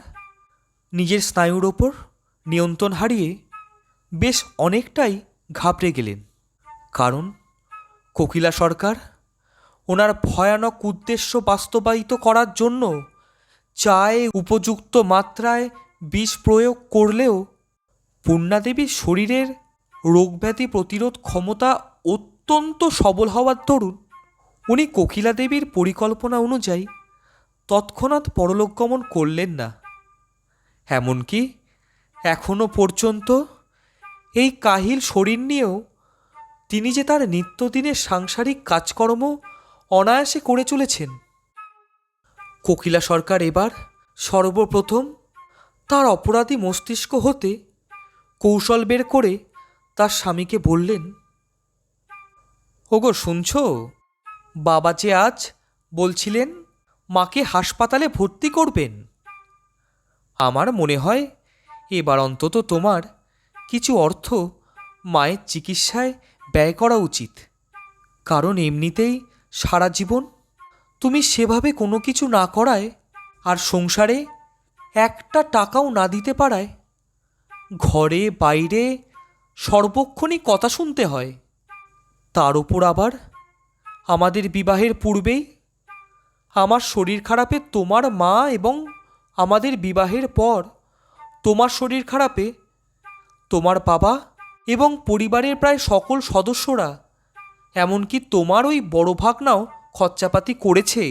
নিজের স্নায়ুর ওপর নিয়ন্ত্রণ হারিয়ে বেশ অনেকটাই ঘাবড়ে গেলেন, কারণ কোকিলা সরকার ওনার ভয়ানক উদ্দেশ্য বাস্তবায়িত করার জন্য চায়ে উপযুক্ত মাত্রায় বিষ প্রয়োগ করলেও পূর্ণা দেবীর শরীরের রোগব্যাধি প্রতিরোধ ক্ষমতা অত্যন্ত সবল হওয়ার দরুন উনি কোকিলা দেবীর পরিকল্পনা অনুযায়ী তৎক্ষণাৎ পরলোক গমন করলেন না। এমনকি এখনো পর্যন্ত এই কাহিল শরীর নিয়েও তিনি যে তার নিত্যদিনের সাংসারিক কাজকর্ম অনায়াসে করে চলেছেন। কোকিলা সরকার এবার সর্বপ্রথম তার অপরাধী মস্তিষ্ক হতে কৌশল বের করে তার স্বামীকে বললেন, ওগো শুনছ, বাবা যে আজ বলছিলেন মাকে হাসপাতালে ভর্তি করবেন। আমার মনে হয় এবার অন্তত তোমার কিছু অর্থ মায়ের চিকিৎসায় ব্যয় করা উচিত, কারণ এমনিতেই সারা জীবন তুমি সেভাবে কোনো কিছু না করায় আর সংসারে একটা টাকাও না দিতে পারায় ঘরে বাইরে সর্বক্ষণই কথা শুনতে হয়। তার উপর আবার আমাদের বিবাহের পূর্বেই আমার শরীর খারাপে তোমার মা এবং আমাদের বিবাহের পর তোমার শরীর খারাপে তোমার বাবা এবং পরিবারের প্রায় সকল সদস্যরা, এমনকি তোমার ওই বড় ভাগনাও খরচাপাতি করেছে।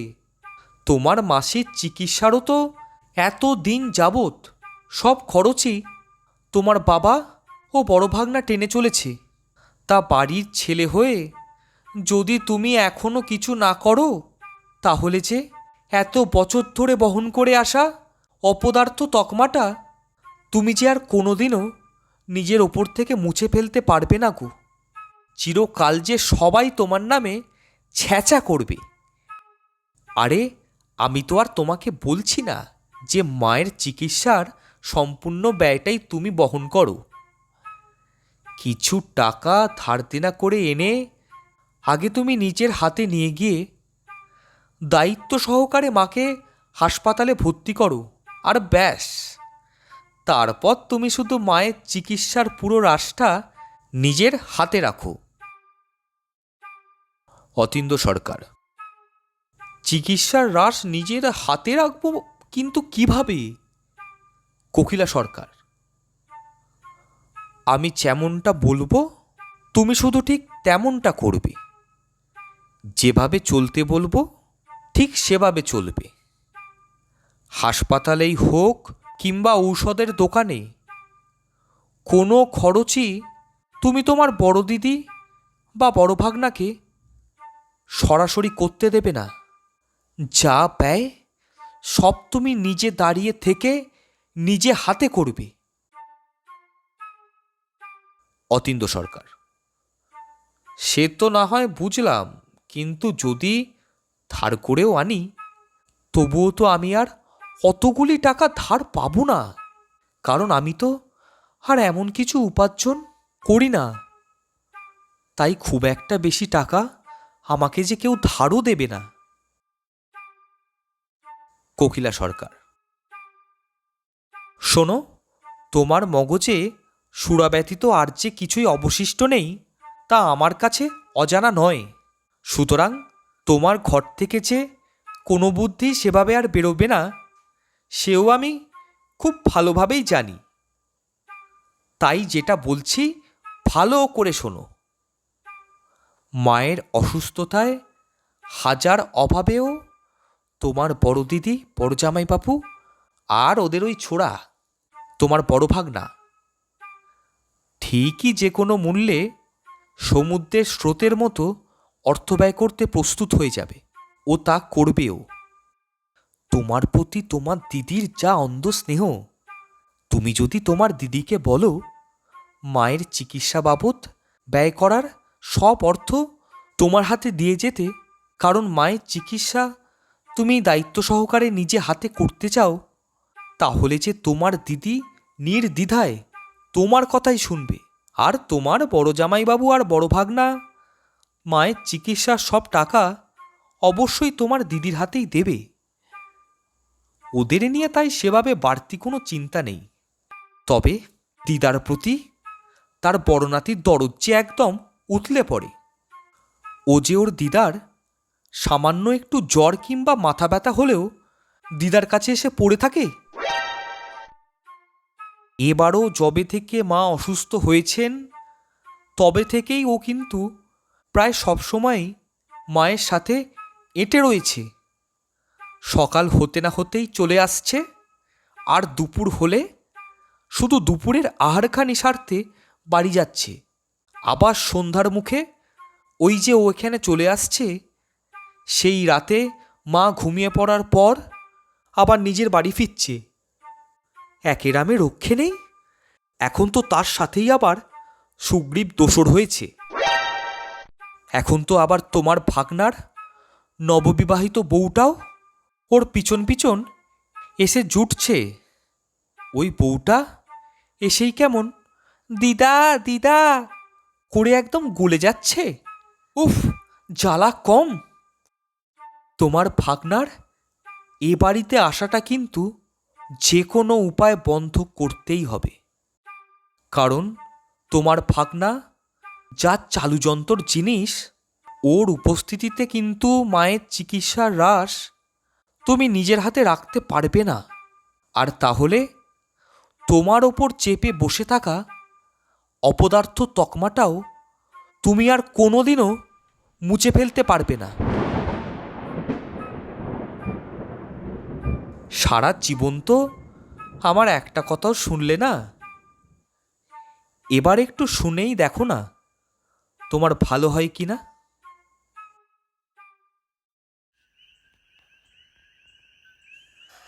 তোমার মাসির চিকিৎসারও তো এত দিন যাবৎ সব খরচই তোমার বাবা ও বড় ভাগনা টেনে চলেছে। তা বাড়ির ছেলে হয়ে যদি তুমি এখনো কিছু না করো, তাহলে যে এত বছর ধরে বহন করে আসা অপদার্থ তকমাটা তুমি যে আর কোনোদিনও নিজের ওপর থেকে মুছে ফেলতে পারবে না গো। চিরকাল যে সবাই তোমার নামে ছ্যাঁচা করবে। আরে আমি তো আর তোমাকে বলছি না যে মায়ের চিকিৎসার সম্পূর্ণ ব্যয়টাই তুমি বহন করো। কিছু টাকা ধার দেনা করে এনে আগে তুমি নিজের হাতে নিয়ে গিয়ে দায়িত্ব সহকারে মাকে হাসপাতালে ভর্তি করো, আর ব্যাস, তারপর তুমি শুধু মায়ের চিকিৎসার পুরো রাশটা নিজের হাতে রাখো। অতীন্দ্র সরকার। চিকিৎসার রাশ নিজের হাতে রাখবো, কিন্তু কিভাবে? কোকিলা সরকার। আমি যেমনটা বলবো তুমি শুধু ঠিক তেমনটা করবে। যেভাবে চলতে বলবো ঠিক সেভাবে চলবে। হাসপাতালেই হোক কিংবা ঔষধের দোকানে, কোনো খরচই তুমি তোমার বড় দিদি বা বড় ভাগনাকে সরাসরি করতে দেবে না। যা ব্যয় সব তুমি নিজে দাঁড়িয়ে থেকে নিজে হাতে করবে। অতীন্দ্র সরকার। সে তো না হয় বুঝলাম, কিন্তু যদি ধার করেও আনি, তবুও তো আমি আর অতগুলি টাকা ধার পাবো না, কারণ আমি তো আর এমন কিছু উপার্জন করি না। তাই খুব একটা বেশি টাকা আমাকে যে কেউ ধারও দেবে না। কোকিলা সরকার। শোনো, তোমার মগজে সুরা ব্যতীত আর যে কিছুই অবশিষ্ট নেই তা আমার কাছে অজানা নয়। সুতরাং তোমার ঘর থেকে যে কোনো বুদ্ধি সেভাবে আর বেরোবে না, সেও আমি খুব ভালোভাবেই জানি। তাই যেটা বলছি ভালো করে শোনো। মায়ের অসুস্থতায় হাজার অভাবেও তোমার বড় দিদি, বড় জামাইবাবু আর ওদের ওই ছোড়া তোমার বড় ভাগনা ঠিকই যে কোনো মূল্যে সমুদ্রের স্রোতের মতো অর্থ ব্যয় করতে প্রস্তুত হয়ে যাবে, ও তা করবেও। তোমার প্রতি তোমার দিদির যা অন্ধ স্নেহ, তুমি যদি তোমার দিদিকে বলো মায়ের চিকিৎসা বাবদ ব্যয় করার সব অর্থ তোমার হাতে দিয়ে যেতে, কারণ মায়ের চিকিৎসা তুমি দায়িত্ব সহকারে নিজে হাতে করতে চাও, তাহলে যে তোমার দিদি নির্দ্বিধায় তোমার কথাই শুনবে। আর তোমার বড় জামাইবাবু আর বড় ভাগনা মায়ের চিকিৎসার সব টাকা অবশ্যই তোমার দিদির হাতেই দেবে। ওদের নিয়ে তাই সেভাবে বাড়তি কোনো চিন্তা নেই। তবে দিদার প্রতি তার বড় নাতির দরদ যে একদম উতলে পড়ে। ও যে ওর দিদার সামান্য একটু জ্বর কিংবা মাথা ব্যথা হলেও দিদার কাছে এসে পড়ে থাকে। এবারও যবে থেকে মা অসুস্থ হয়েছেন তবে থেকেই ও কিন্তু প্রায় সবসময়ই মায়ের সাথে এঁটে রয়েছে। সকাল হতে না হতেই চলে আসছে, আর দুপুর হলে শুধু দুপুরের আহারখানি সারতে বাড়ি যাচ্ছে। আবার সন্ধ্যার মুখে ওই যে ও এখানে চলে আসছে। সেই রাতে মা ঘুমিয়ে পড়ার পর আবার নিজের বাড়ি ফিরছে। একেরামে রক্ষে নেই। এখন তো তার সাথেই আবার সুগ্রীব দোসর হয়েছে। এখন তো আবার তোমার ভাগনার নববিবাহিত বউটাও ওর পিছন পিছন এসে জুটছে। ওই বউটা এসেই কেমন দিদা দিদা করে একদম গলে যাচ্ছে। উফ, জ্বালা কম। তোমার ভাগনার এ বাড়িতে আসাটা কিন্তু যে কোনো উপায় বন্ধ করতেই হবে, কারণ তোমার ভাগনা যা চালুযন্ত্র জিনিস, ওর উপস্থিতিতে কিন্তু মায়ের চিকিৎসার রাশ তুমি নিজের হাতে রাখতে পারবে না। আর তাহলে তোমার ওপর চেপে বসে থাকা অপদার্থ তকমাটাও তুমি আর কোনোদিনও মুছে ফেলতে পারবে না। সারা জীবন তো আমার একটা কথাও শুনলে না। এবার একটু শুনেই দেখো না তোমার ভালো হয় কি না।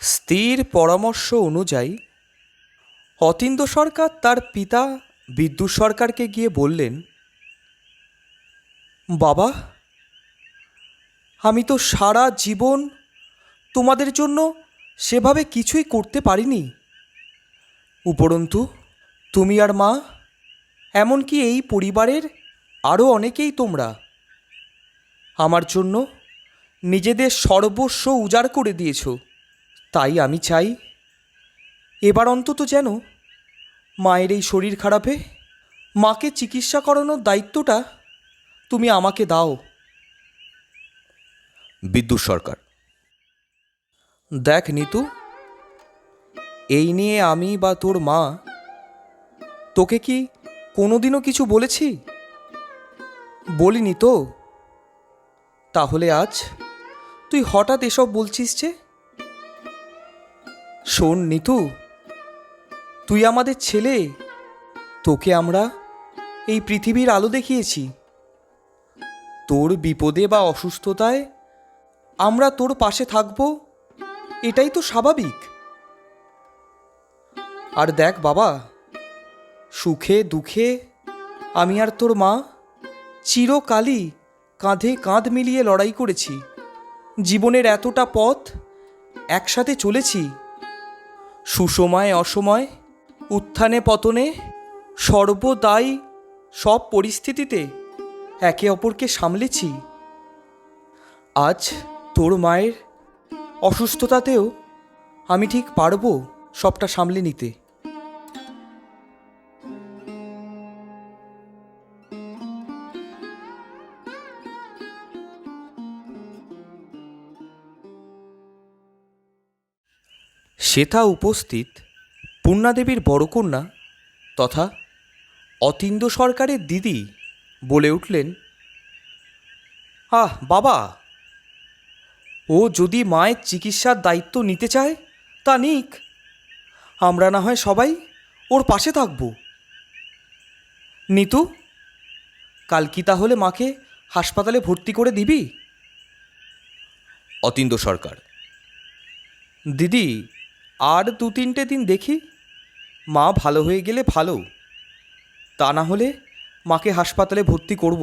স্ত্রীর পরামর্শ অনুযায়ী অতীন্দ্র সরকার তার পিতা বিদ্যুৎ সরকারকে গিয়ে বললেন, বাবা, আমি তো সারা জীবন তোমাদের জন্য সেভাবে কিছুই করতে পারিনি। উপরন্তু তুমি আর মা, এমনকি এই পরিবারের আরও অনেকেই তোমরা আমার জন্য নিজেদের সর্বস্ব উজাড় করে দিয়েছ। তাই আমি চাই এবার অন্তত যেন মায়ের এই শরীর খারাপে মাকে চিকিৎসা করানোর দায়িত্বটা তুমি আমাকে দাও। বিদ্যুৎ সরকার: দেখ নিতু, এই নিয়ে আমি বা তোর মা তোকে কি কোনোদিনও কিছু বলেছি? বলিনি তো? তাহলে আজ তুই হঠাৎ এসব বলছিস যে? শোন নিতু, তুই আমাদের ছেলে, তোকে আমরা এই পৃথিবীর আলো দেখিয়েছি। তোর বিপদে বা অসুস্থতায় আমরা তোর পাশে থাকব, এটাই তো স্বাভাবিক। আর দেখ বাবা, সুখে দুঃখে আমি আর তোর মা চিরকালই কাঁধে কাঁধ মিলিয়ে লড়াই করেছি। জীবনের এতটা পথ একসাথে চলেছি। সুসময় অসময়, উত্থানে পতনে, সর্বদাই সব পরিস্থিতিতে একে অপরকে সামলেছি। আজ তোর মায়ের অসুস্থতাতেও আমি ঠিক পারবো সবটা সামলে নিতে। সেথা উপস্থিত পূর্ণাদেবীর বড় কন্যা তথা অতীন্দ্র সরকারের দিদি বলে উঠলেন, আহ বাবা, ও যদি মায়ের চিকিৎসার দায়িত্ব নিতে চায় তা নিক, আমরা না হয় সবাই ওর পাশে থাকব। নিতু, কাল কি তাহলে মাকে হাসপাতালে ভর্তি করে দিবি? অতীন্দ্র সরকার: দিদি, আর 2-3 দিন দেখি, মা ভালো হয়ে গেলে ভালো, তা না হলে মাকে হাসপাতালে ভর্তি করব।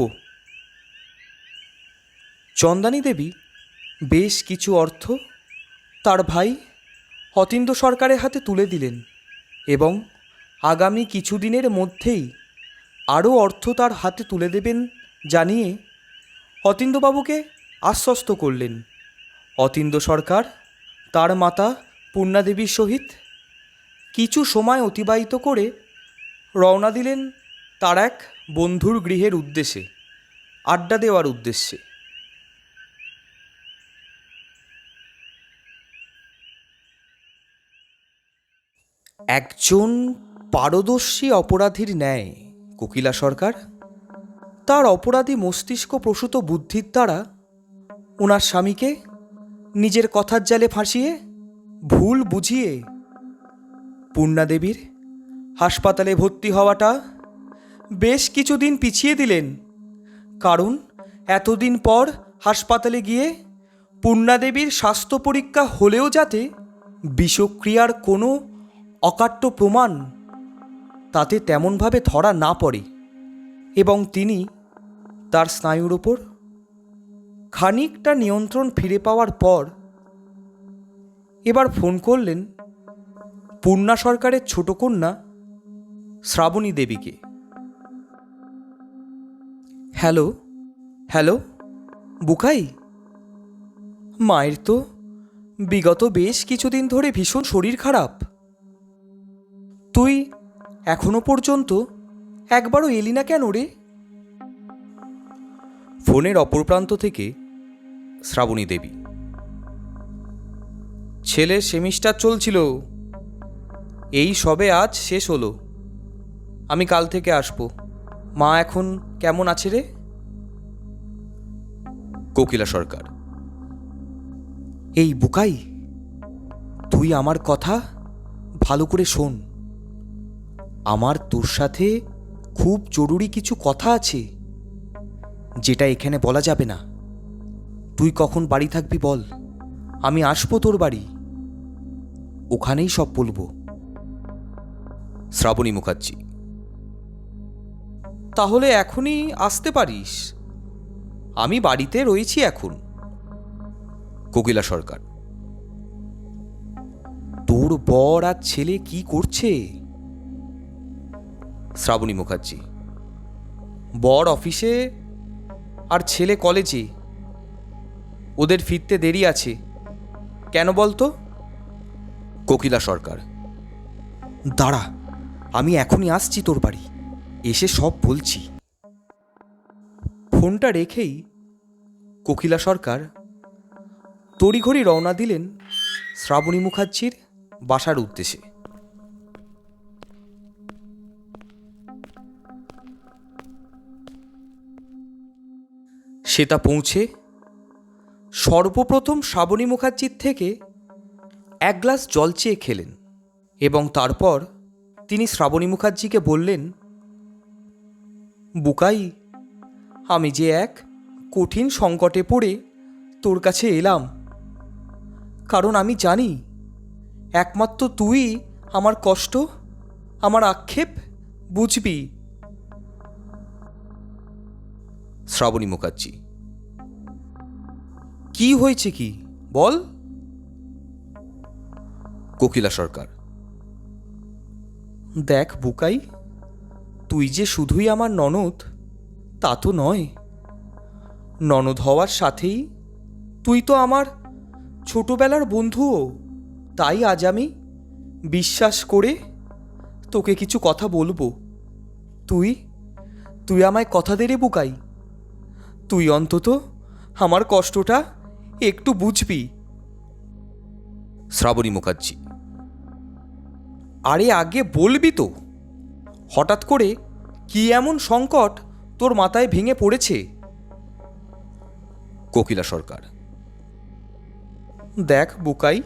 চন্দানী দেবী বেশ কিছু অর্থ তার ভাই অতীন্দ্র সরকারের হাতে তুলে দিলেন এবং আগামী কিছুদিনের মধ্যেই আরও অর্থ তার হাতে তুলে দেবেন জানিয়ে অতীন্দ্রবাবুকে আশ্বস্ত করলেন। অতীন্দ্র সরকার তার মাতা পূর্ণাদেবীর সহিত কিছু সময় অতিবাহিত করে রওনা দিলেন তার এক বন্ধুর গৃহের উদ্দেশ্যে, আড্ডা দেওয়ার উদ্দেশ্যে। একজন পারদর্শী অপরাধীর ন্যায় কোকিলা সরকার তার অপরাধী মস্তিষ্ক প্রসূত বুদ্ধির দ্বারা ওনার স্বামীকে নিজের কথার জালে ফাঁসিয়ে ভুল বুঝিয়ে পূর্ণাদেবীর হাসপাতালে ভর্তি হওয়াটা বেশ কিছুদিন পিছিয়ে দিলেন। কারণ এতদিন পর হাসপাতালে গিয়ে পূর্ণাদেবীর স্বাস্থ্য পরীক্ষা হলেও যাতে বিষক্রিয়ার কোনো অকাট্য প্রমাণ তাতে তেমনভাবে ধরা না পড়ে এবং তিনি তার স্নায়ুর ওপর খানিকটা নিয়ন্ত্রণ ফিরে পাওয়ার পর এবার ফোন করলেন পূর্ণা সরকারের ছোট কন্যা শ্রাবণী দেবীকে। হ্যালো হ্যালো বুকাই, মায়ের তো বিগত বেশ কিছুদিন ধরে ভীষণ শরীর খারাপ। তুই এখনো পর্যন্ত একবারও এলি না কেন রে? ফোনের অপর প্রান্ত থেকে শ্রাবণী দেবী: ছেলের সেমিস্টার চলছিল, এই সবে আজ শেষ হলো। আমি কাল থেকে আসবো। মা এখন কেমন আছে রে? কোকিলা সরকার: এই বুকাই, তুই আমার কথা ভালো করে শোন, আমার তোর সাথে খুব জরুরি কিছু কথা আছে, যেটা এখানে বলা যাবে না। তুই কখন বাড়ি থাকবি বল, আমি আসবো তোর বাড়ি, ওখানেই সব বলবো। শ্রাবণী মুখার্জি। তাহলে এখনই আসতে পারিস, আমি বাড়িতে রয়েছি এখন। কোকিলা সরকার। তোর বর আর ছেলে কি করছে? শ্রাবণী মুখার্জি। বর অফিসে আর ছেলে কলেজে, ওদের ফিরতে দেরি আছে। কেন বলতো? কোকিলা সরকার। দাঁড়া, আমি এখনই আসছি তোর বাড়ি, এসে সব বলছি। ফোনটা রেখেই কোকিলা সরকার তড়িঘড়ি রওনা দিলেন শ্রাবণী মুখার্জির বাসার উদ্দেশ্যে। সে তা পৌঁছে সর্বপ্রথম শ্রাবণী মুখার্জির থেকে এক গ্লাস জল চেয়ে খেলেন এবং তারপর তিনি শ্রাবণী মুখার্জিকে বললেন, বুকাই, আমি যে এক কঠিন সংকটে পড়ে তোর কাছে এলাম, কারণ আমি জানি একমাত্র তুই আমার কষ্ট, আমার আক্ষেপ বুঝবি। শ্রাবণী মুখার্জি। কি হয়েছে কি বল? কোকিলা সরকার। দেখ বুকাই, তুই যে শুধুই আমার ননদ তা তো নয়, ননদ হওয়ার সাথেই তুই তো আমার ছোটবেলার বন্ধুও। তাই আজ আমি বিশ্বাস করে তোকে কিছু কথা বলবো। তুই তুই আমায় কথা দে রে বুকাই, তুই অন্তত আমার কষ্টটা একটু বুঝবি। শ্রাবণী মুখার্জি। আরে আগে বলবি তো, হঠাৎ করে কি এমন সংকট তোর মাথায় ভেঙে পড়েছে? কোকিলা সরকার। দেখ বুকাই,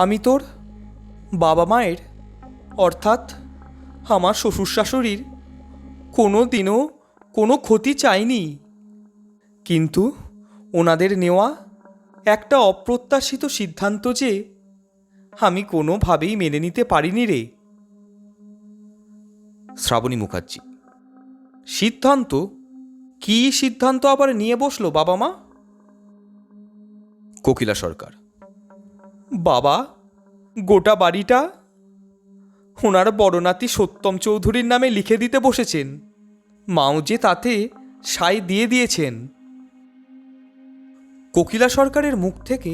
আমি তোর বাবা মায়ের অর্থাৎ আমার শ্বশুর শাশুড়ির কোনো দিনও কোনো ক্ষতি চাইনি, কিন্তু ওনাদের নেওয়া একটা অপ্রত্যাশিত সিদ্ধান্ত যে আমি কোনোভাবেই মেনে নিতে পারিনি রে। শ্রাবণী মুখার্জি। সিদ্ধান্ত? কী সিদ্ধান্ত আবার নিয়ে বসলো বাবা মা? কোকিলা সরকার। বাবা, গোটা বাড়িটা ওনার বড় নাতি সত্যম চৌধুরীর নামে লিখে দিতে বসেছেন। মাও যে তাতে সাই দিয়ে দিয়েছেন। কোকিলা সরকারের মুখ থেকে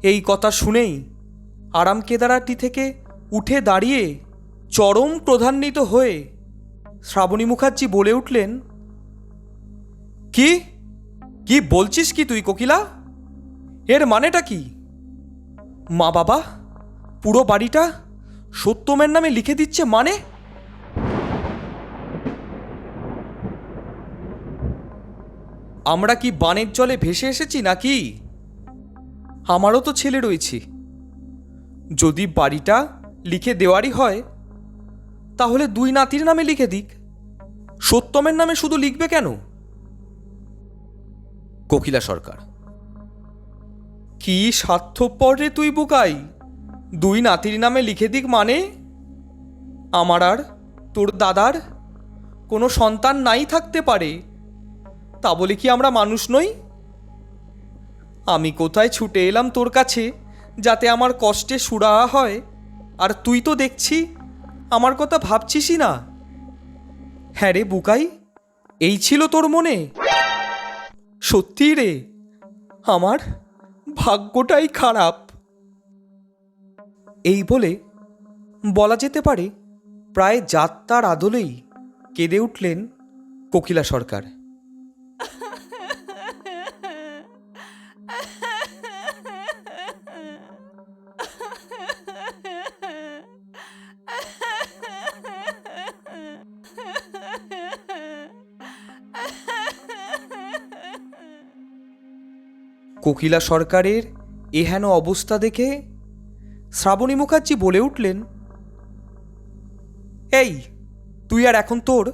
এই কথা শুনেই আরাম কেদারাটি থেকে উঠে দাঁড়িয়ে চরম ক্রোধান্বিত হয়ে শ্রাবণী মুখার্জি বলে উঠলেন, কি কি বলছিস কি তুই কোকিলা? এর মানেটা কি? মা বাবা পুরো বাড়িটা সত্যমের নামে লিখে দিচ্ছে মানে? আমরা কি বানের জলে ভেসে এসেছি নাকি? আমারও তো ছেলে রয়েছে, যদি বাড়িটা লিখে দেওয়ারই হয় তাহলে দুই নাতির নামে লিখে দিক, সত্যমের নামে শুধু লিখবে কেন? কোকিলা সরকার। কি স্বার্থপর রে তুই বুকাই, দুই নাতির নামে লিখে দিক মানে? আমার আর তোর দাদার কোনো সন্তান নাই থাকতে পারে, তা বলে কি আমরা মানুষ নই? আমি কোথায় ছুটে এলাম তোর কাছে যাতে আমার কষ্টে সুরাহা হয়, আর তুই তো দেখছি আমার কথা ভাবছিসই না। হ্যাঁ রে বুকাই, এই ছিল তোর মনে? সত্যি রে, আমার ভাগ্যটাই খারাপ। এই বলে বলা যেতে পারে প্রায় যাত্রার আদলেই কেঁদে উঠলেন কোকিলা সরকার। কোকিলা সরকারের এহেন অবস্থা দেখে শ্রাবণী মুখার্জি বলে উঠলেন, এই, তুই আর এখন তোর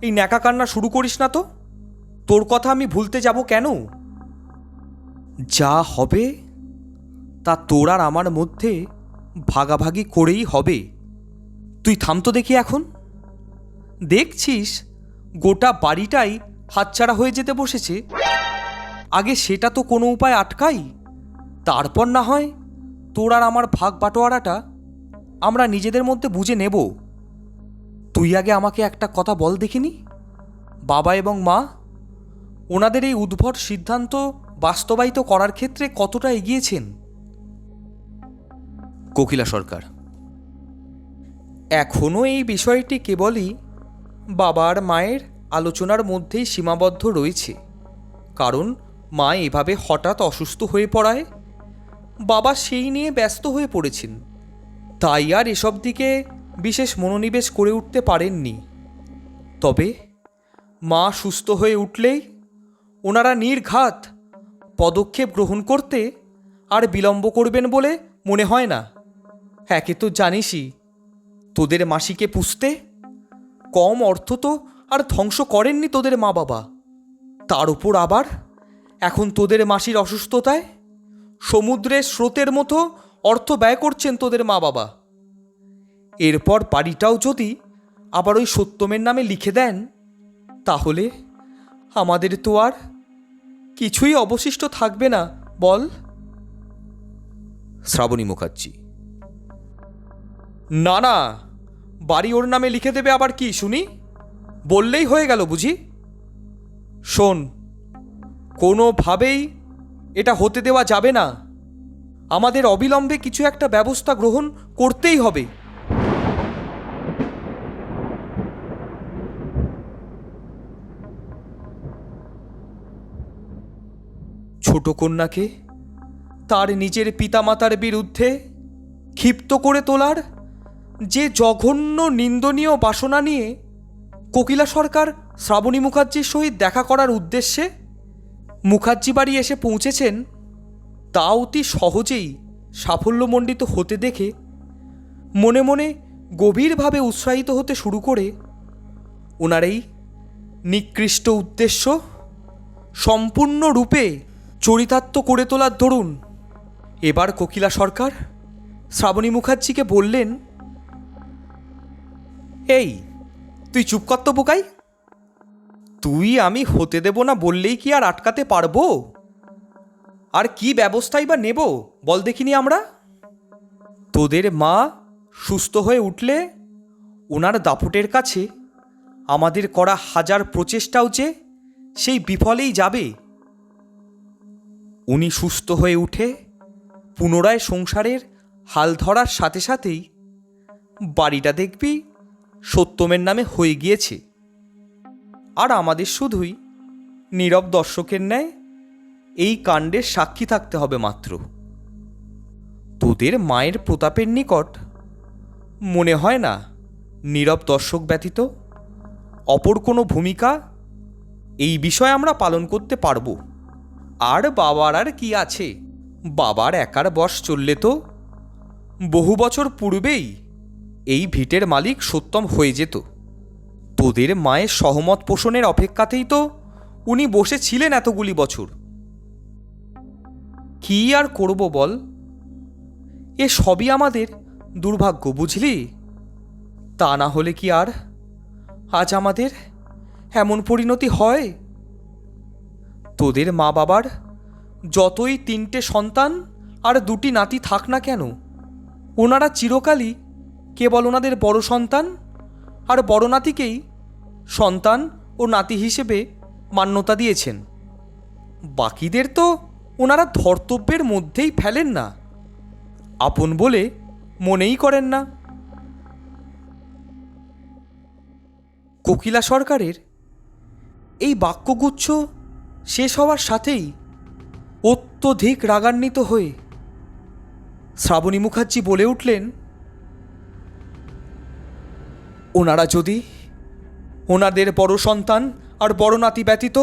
এই ন্যাকা কান্না শুরু করিস না তো। তোর কথা আমি ভুলতে যাব কেন? যা হবে তা তোর আর আমার মধ্যে ভাগাভাগি করেই হবে। তুই থাম তো দেখি এখন। দেখছিস গোটা বাড়িটাই হাতছাড়া হয়ে যেতে বসেছে। আগে সেটা তো কোনো উপায় আটকাই, তারপর না হয় তোর আর আমার ভাগ বাটোয়ারাটা আমরা নিজেদের মধ্যে বুঝে নেব। তুই আগে আমাকে একটা কথা বল দেখিনি, বাবা এবং মা ওনাদের এই উদ্ভট সিদ্ধান্ত বাস্তবায়িত করার ক্ষেত্রে কতটা এগিয়েছেন? কোকিলা সরকার: এখনও এই বিষয়টি কেবলই বাবার মায়ের আলোচনার মধ্যেই সীমাবদ্ধ রয়েছে, কারণ মা এভাবে হঠাৎ অসুস্থ হয়ে পড়ায় বাবা সেই নিয়ে ব্যস্ত হয়ে পড়েছেন, তাই আর এসব দিকে বিশেষ মনোনিবেশ করে উঠতে পারেননি। তবে মা সুস্থ হয়ে উঠলেই ওনারা নির্ঘাত পদক্ষেপ গ্রহণ করতে আর বিলম্ব করবেন বলে মনে হয় না। একে তো জানিসই, তোদের মাসিকে পুষতে কম অর্থ তো আর ধ্বংস করেননি তোদের মা বাবা। তার উপর আবার এখন তোদের মাসির অসুস্থতায় সমুদ্রের স্রোতের মতো অর্থ ব্যয় করছেন তোদের মা বাবা। এরপর বাড়িটাও যদি আবার ওই সত্যমের নামে লিখে দেন, তাহলে আমাদের তো আর কিছুই অবশিষ্ট থাকবে না, বল? শ্রাবণী মুখার্জি: না না, বাড়ি ওর নামে লিখে দেবে আবার কি শুনি? বললেই হয়ে গেল বুঝি? শোন, কোনোভাবেই এটা হতে দেওয়া যাবে না। আমাদের অবিলম্বে কিছু একটা ব্যবস্থা গ্রহণ করতেই হবে। ছোট কন্যাকে তার নিজের পিতামাতার বিরুদ্ধে ক্ষিপ্ত করে তোলার যে জঘন্য নিন্দনীয় বাসনা নিয়ে কোকিলা সরকার শ্রাবণী মুখার্জির সহিত দেখা করার উদ্দেশ্যে মুখার্জি বাড়ি এসে পৌঁছেছেন, তা অতি সহজেই সাফল্যমণ্ডিত হতে দেখে মনে মনে গভীরভাবে উৎসাহিত হতে শুরু করে ওনার এই নিকৃষ্ট উদ্দেশ্য সম্পূর্ণরূপে চরিতার্থ করে তোলার দরুন এবার কোকিলা সরকার শ্রাবণী মুখার্জিকে বললেন, এই তুই চুপ কর তো বোকাই। তুই আমি হতে দেব না বললেই কি আর আটকাতে পারবো? আর কি ব্যবস্থাই বা নেব বল দেখিনি আমরা? তোদের মা সুস্থ হয়ে উঠলে ওনার দাপটের কাছে আমাদের করা হাজার প্রচেষ্টাও যে সেই বিফলেই যাবে। উনি সুস্থ হয়ে উঠে পুনরায় সংসারের হাল ধরার সাথে সাথেই বাড়িটা দেখবি সত্যমের নামে হয়ে গিয়েছে, আর আমাদের শুধুই নীরব দর্শকের ন্যায় এই কাণ্ডের সাক্ষী থাকতে হবে মাত্র। তোদের মায়ের প্রতাপের নিকট মনে হয় না নীরব দর্শক ব্যতীত অপর কোনো ভূমিকা এই বিষয়ে আমরা পালন করতে পারবো। আর বাবার আর কি আছে, বাবার একার বশ চললে তো বহু বছর পূর্বেই এই ভিটের মালিক সত্যম হয়ে যেত। তোদের মায়ের সহমত পোষণের অপেক্ষাতেই তো উনি বসেছিলেন এতগুলি বছর। কি আর করব বল? এ সবই আমাদের দুর্ভাগ্য, বুঝলি? তা না হলে কি আর আজ আমাদের এমন পরিণতি হয়? তোদের মা বাবার যতই 3টে সন্তান আর 2টি নাতি থাক না কেন, ওনারা চিরকালই কেবল ওনাদের বড় সন্তান আর বড় নাতিকেই সন্তান ও নাতি হিসেবে মান্যতা দিয়েছেন। বাকিদের তো ওনারা ধর্তব্যের মধ্যেই ফেলেন না, আপন বলে মনেই করেন না। কোকিলা সরকারের এই বাক্যগুচ্ছ শেষ হওয়ার সাথেই অত্যধিক রাগান্বিত হয়ে শ্রাবণী মুখার্জি বলে উঠলেন, ওনারা যদি ওনাদের বড় সন্তান আর বড় নাতি ব্যতীত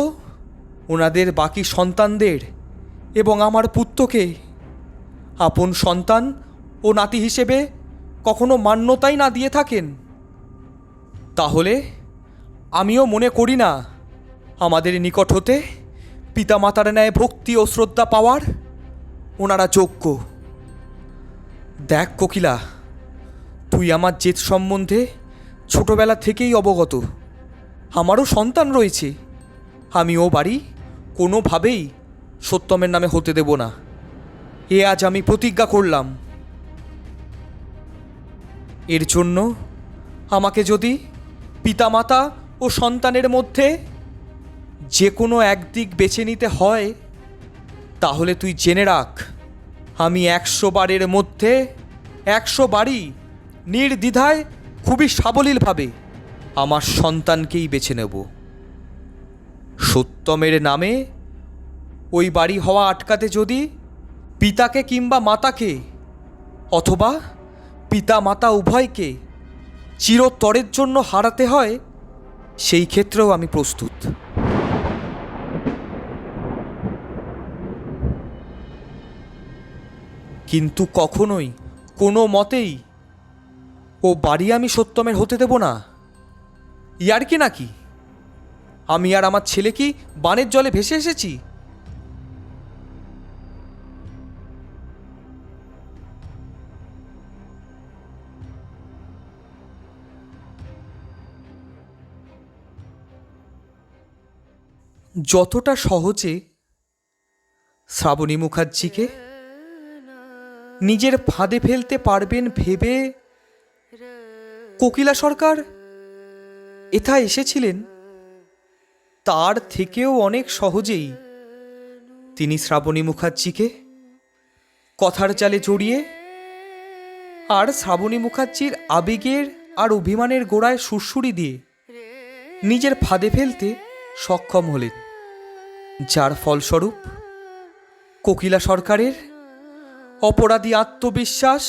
ওনাদের বাকি সন্তানদের এবং আমার পুত্রকে আপন সন্তান ও নাতি হিসেবে কখনো মান্যতাই না দিয়ে থাকেন, তাহলে আমিও মনে করি না আমাদের নিকট হতে পিতামাতার ন্যায় ভক্তি ও শ্রদ্ধা পাওয়ার ওনারা যোগ্য। দেখ কোকিলা, তুই আমার জেদ সম্বন্ধে ছোটবেলা থেকেই অবগত। আমারও সন্তান রয়েছে। আমি ও বাড়ি কোনোভাবেই সত্যমের নামে হতে দেব না। এ আজ আমি প্রতিজ্ঞা করলাম। এর জন্য আমাকে যদি পিতামাতা ও সন্তানের মধ্যে যে কোনো একদিক বেছে নিতে হয়, তাহলে তুই জেনে রাখ, আমি 100 বারের মধ্যে 100 বারই নির্দ্বিধায় খুবই সাবলীলভাবে আমার সন্তানকেই বেছে নেব। সত্যমের নামে ওই বাড়ি হওয়া আটকাতে যদি পিতাকে কিংবা মাতাকে অথবা পিতা মাতা উভয়কে চিরতরের জন্য হারাতে হয়, সেই ক্ষেত্রেও আমি প্রস্তুত। কিন্তু কখনোই কোনো মতেই ও বাড়ি আমি সত্যমের হতে দেব না। ইয়ার কি নাকি? আমি আর আমার ছেলে কি বানের জলে ভেসে এসেছি? যতটা সহজে শ্রাবণী মুখার্জিকে নিজের ফাঁদে ফেলতে পারবেন ভেবে কোকিলা সরকার এথা এসেছিলেন, তার থেকেও অনেক সহজেই তিনি শ্রাবণী মুখার্জিকে কথার জালে জড়িয়ে আর শ্রাবণী মুখার্জির আবেগের আর অভিমানের গোড়ায় সুরসুরি দিয়ে নিজের ফাঁদে ফেলতে সক্ষম হলেন, যার ফলস্বরূপ কোকিলা সরকারের অপরাধী আত্মবিশ্বাস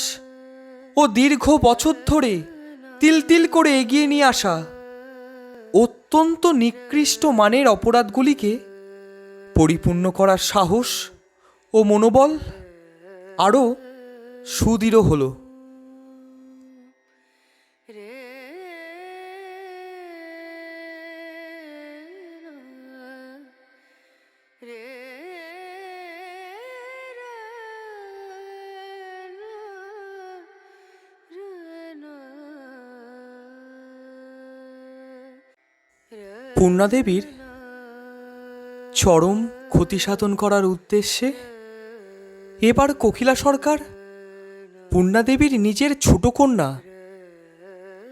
ও দীর্ঘ বছর ধরে তিল তিল করে এগিয়ে নিয়ে আসা অত্যন্ত নিকৃষ্ট মানের অপরাধগুলিকে পরিপূর্ণ করার সাহস ও মনোবল আরও সুদৃঢ় হলো। পূর্ণাদেবীর চরম ক্ষতিসাধন করার উদ্দেশ্যে এবার কোকিলা সরকার পূর্ণাদেবীর নিজের ছোট কন্যা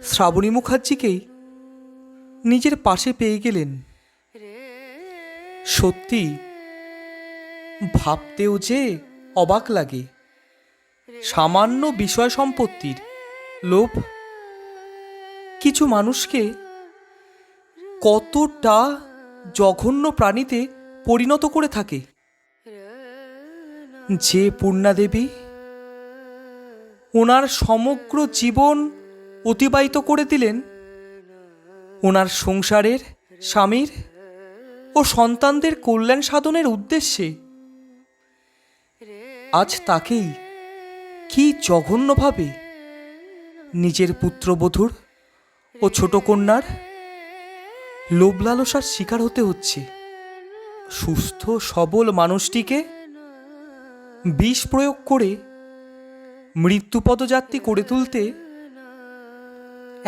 শ্রাবণী মুখার্জিকেই নিজের পাশে পেয়ে গেলেন। সত্যি ভাবতেও যে অবাক লাগে, সামান্য বিষয় সম্পত্তির লোভ কিছু মানুষকে কতটা জঘন্য প্রাণীতে পরিণত করে থাকে। যে পূর্ণাদেবী ওনার সমগ্র জীবন অতিবাহিত করে দিলেন ওনার সংসারের, স্বামীর ও সন্তানদের কল্যাণ সাধনের উদ্দেশ্যে, আজ তাকেই কি জঘন্যভাবে নিজের পুত্রবধূর ও ছোট কন্যার লোভ লালসার শিকার হতে হচ্ছে। সুস্থ সবল মানুষটিকে বিষ প্রয়োগ করে মৃত্যুপদযাত্রী করে তুলতে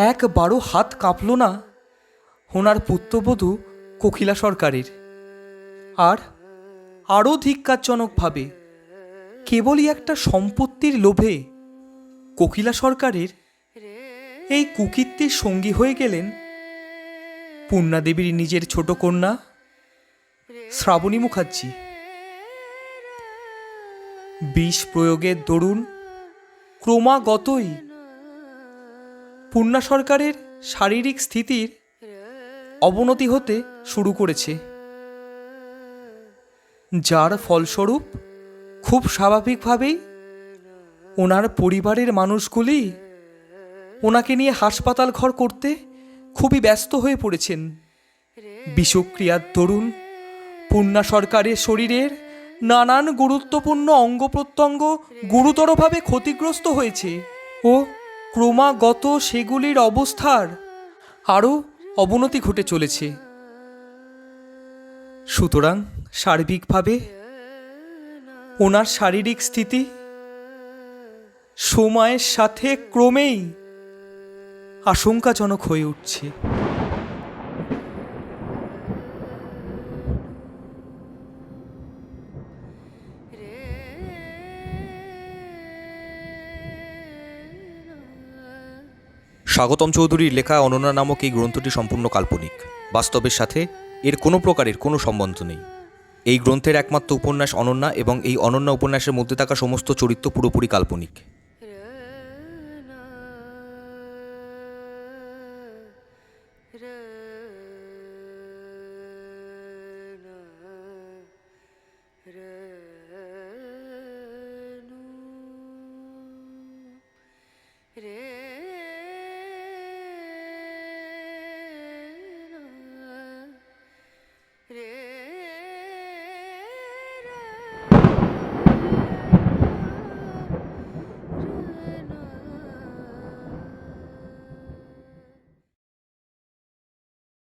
একবারও হাত কাঁপল না ওনার পুত্রবধূ কোকিলা সরকারের। আর আরও ধিক্কারজনকভাবে কেবলই একটা সম্পত্তির লোভে কোকিলা সরকারের এই কুকীর্তির সঙ্গী হয়ে গেলেন পূর্ণাদেবীর নিজের ছোট কন্যা শ্রাবণী মুখার্জি। বিষ প্রয়োগের দরুন ক্রমাগতই পূর্ণা সরকারের শারীরিক স্থিতির অবনতি হতে শুরু করেছে, যার ফলস্বরূপ খুব স্বাভাবিকভাবেই ওনার পরিবারের মানুষগুলি ওনাকে নিয়ে হাসপাতাল ঘর করতে খুবই ব্যস্ত হয়ে পড়েছেন। বিষক্রিয়ার দরুন পূর্ণা সরকারের শরীরের নানান গুরুত্বপূর্ণ অঙ্গ প্রত্যঙ্গ গুরুতরভাবে ক্ষতিগ্রস্ত হয়েছে ও ক্রমাগত সেগুলির অবস্থার আরও অবনতি ঘটে চলেছে। সুতরাং সার্বিকভাবে ওনার শারীরিক স্থিতি সময়ের সাথে ক্রমেই আশঙ্কাজনক হয়ে উঠছে। স্বাগতম চৌধুরীর লেখা অনন্যা নামক এই গ্রন্থটি সম্পূর্ণ কাল্পনিক। বাস্তবের সাথে এর কোনো প্রকারের কোনো সম্বন্ধ নেই। এই গ্রন্থের একমাত্র উপন্যাস অনন্যা এবং এই অনন্যা উপন্যাসের মধ্যে থাকা সমস্ত চরিত্র পুরোপুরি কাল্পনিক। Re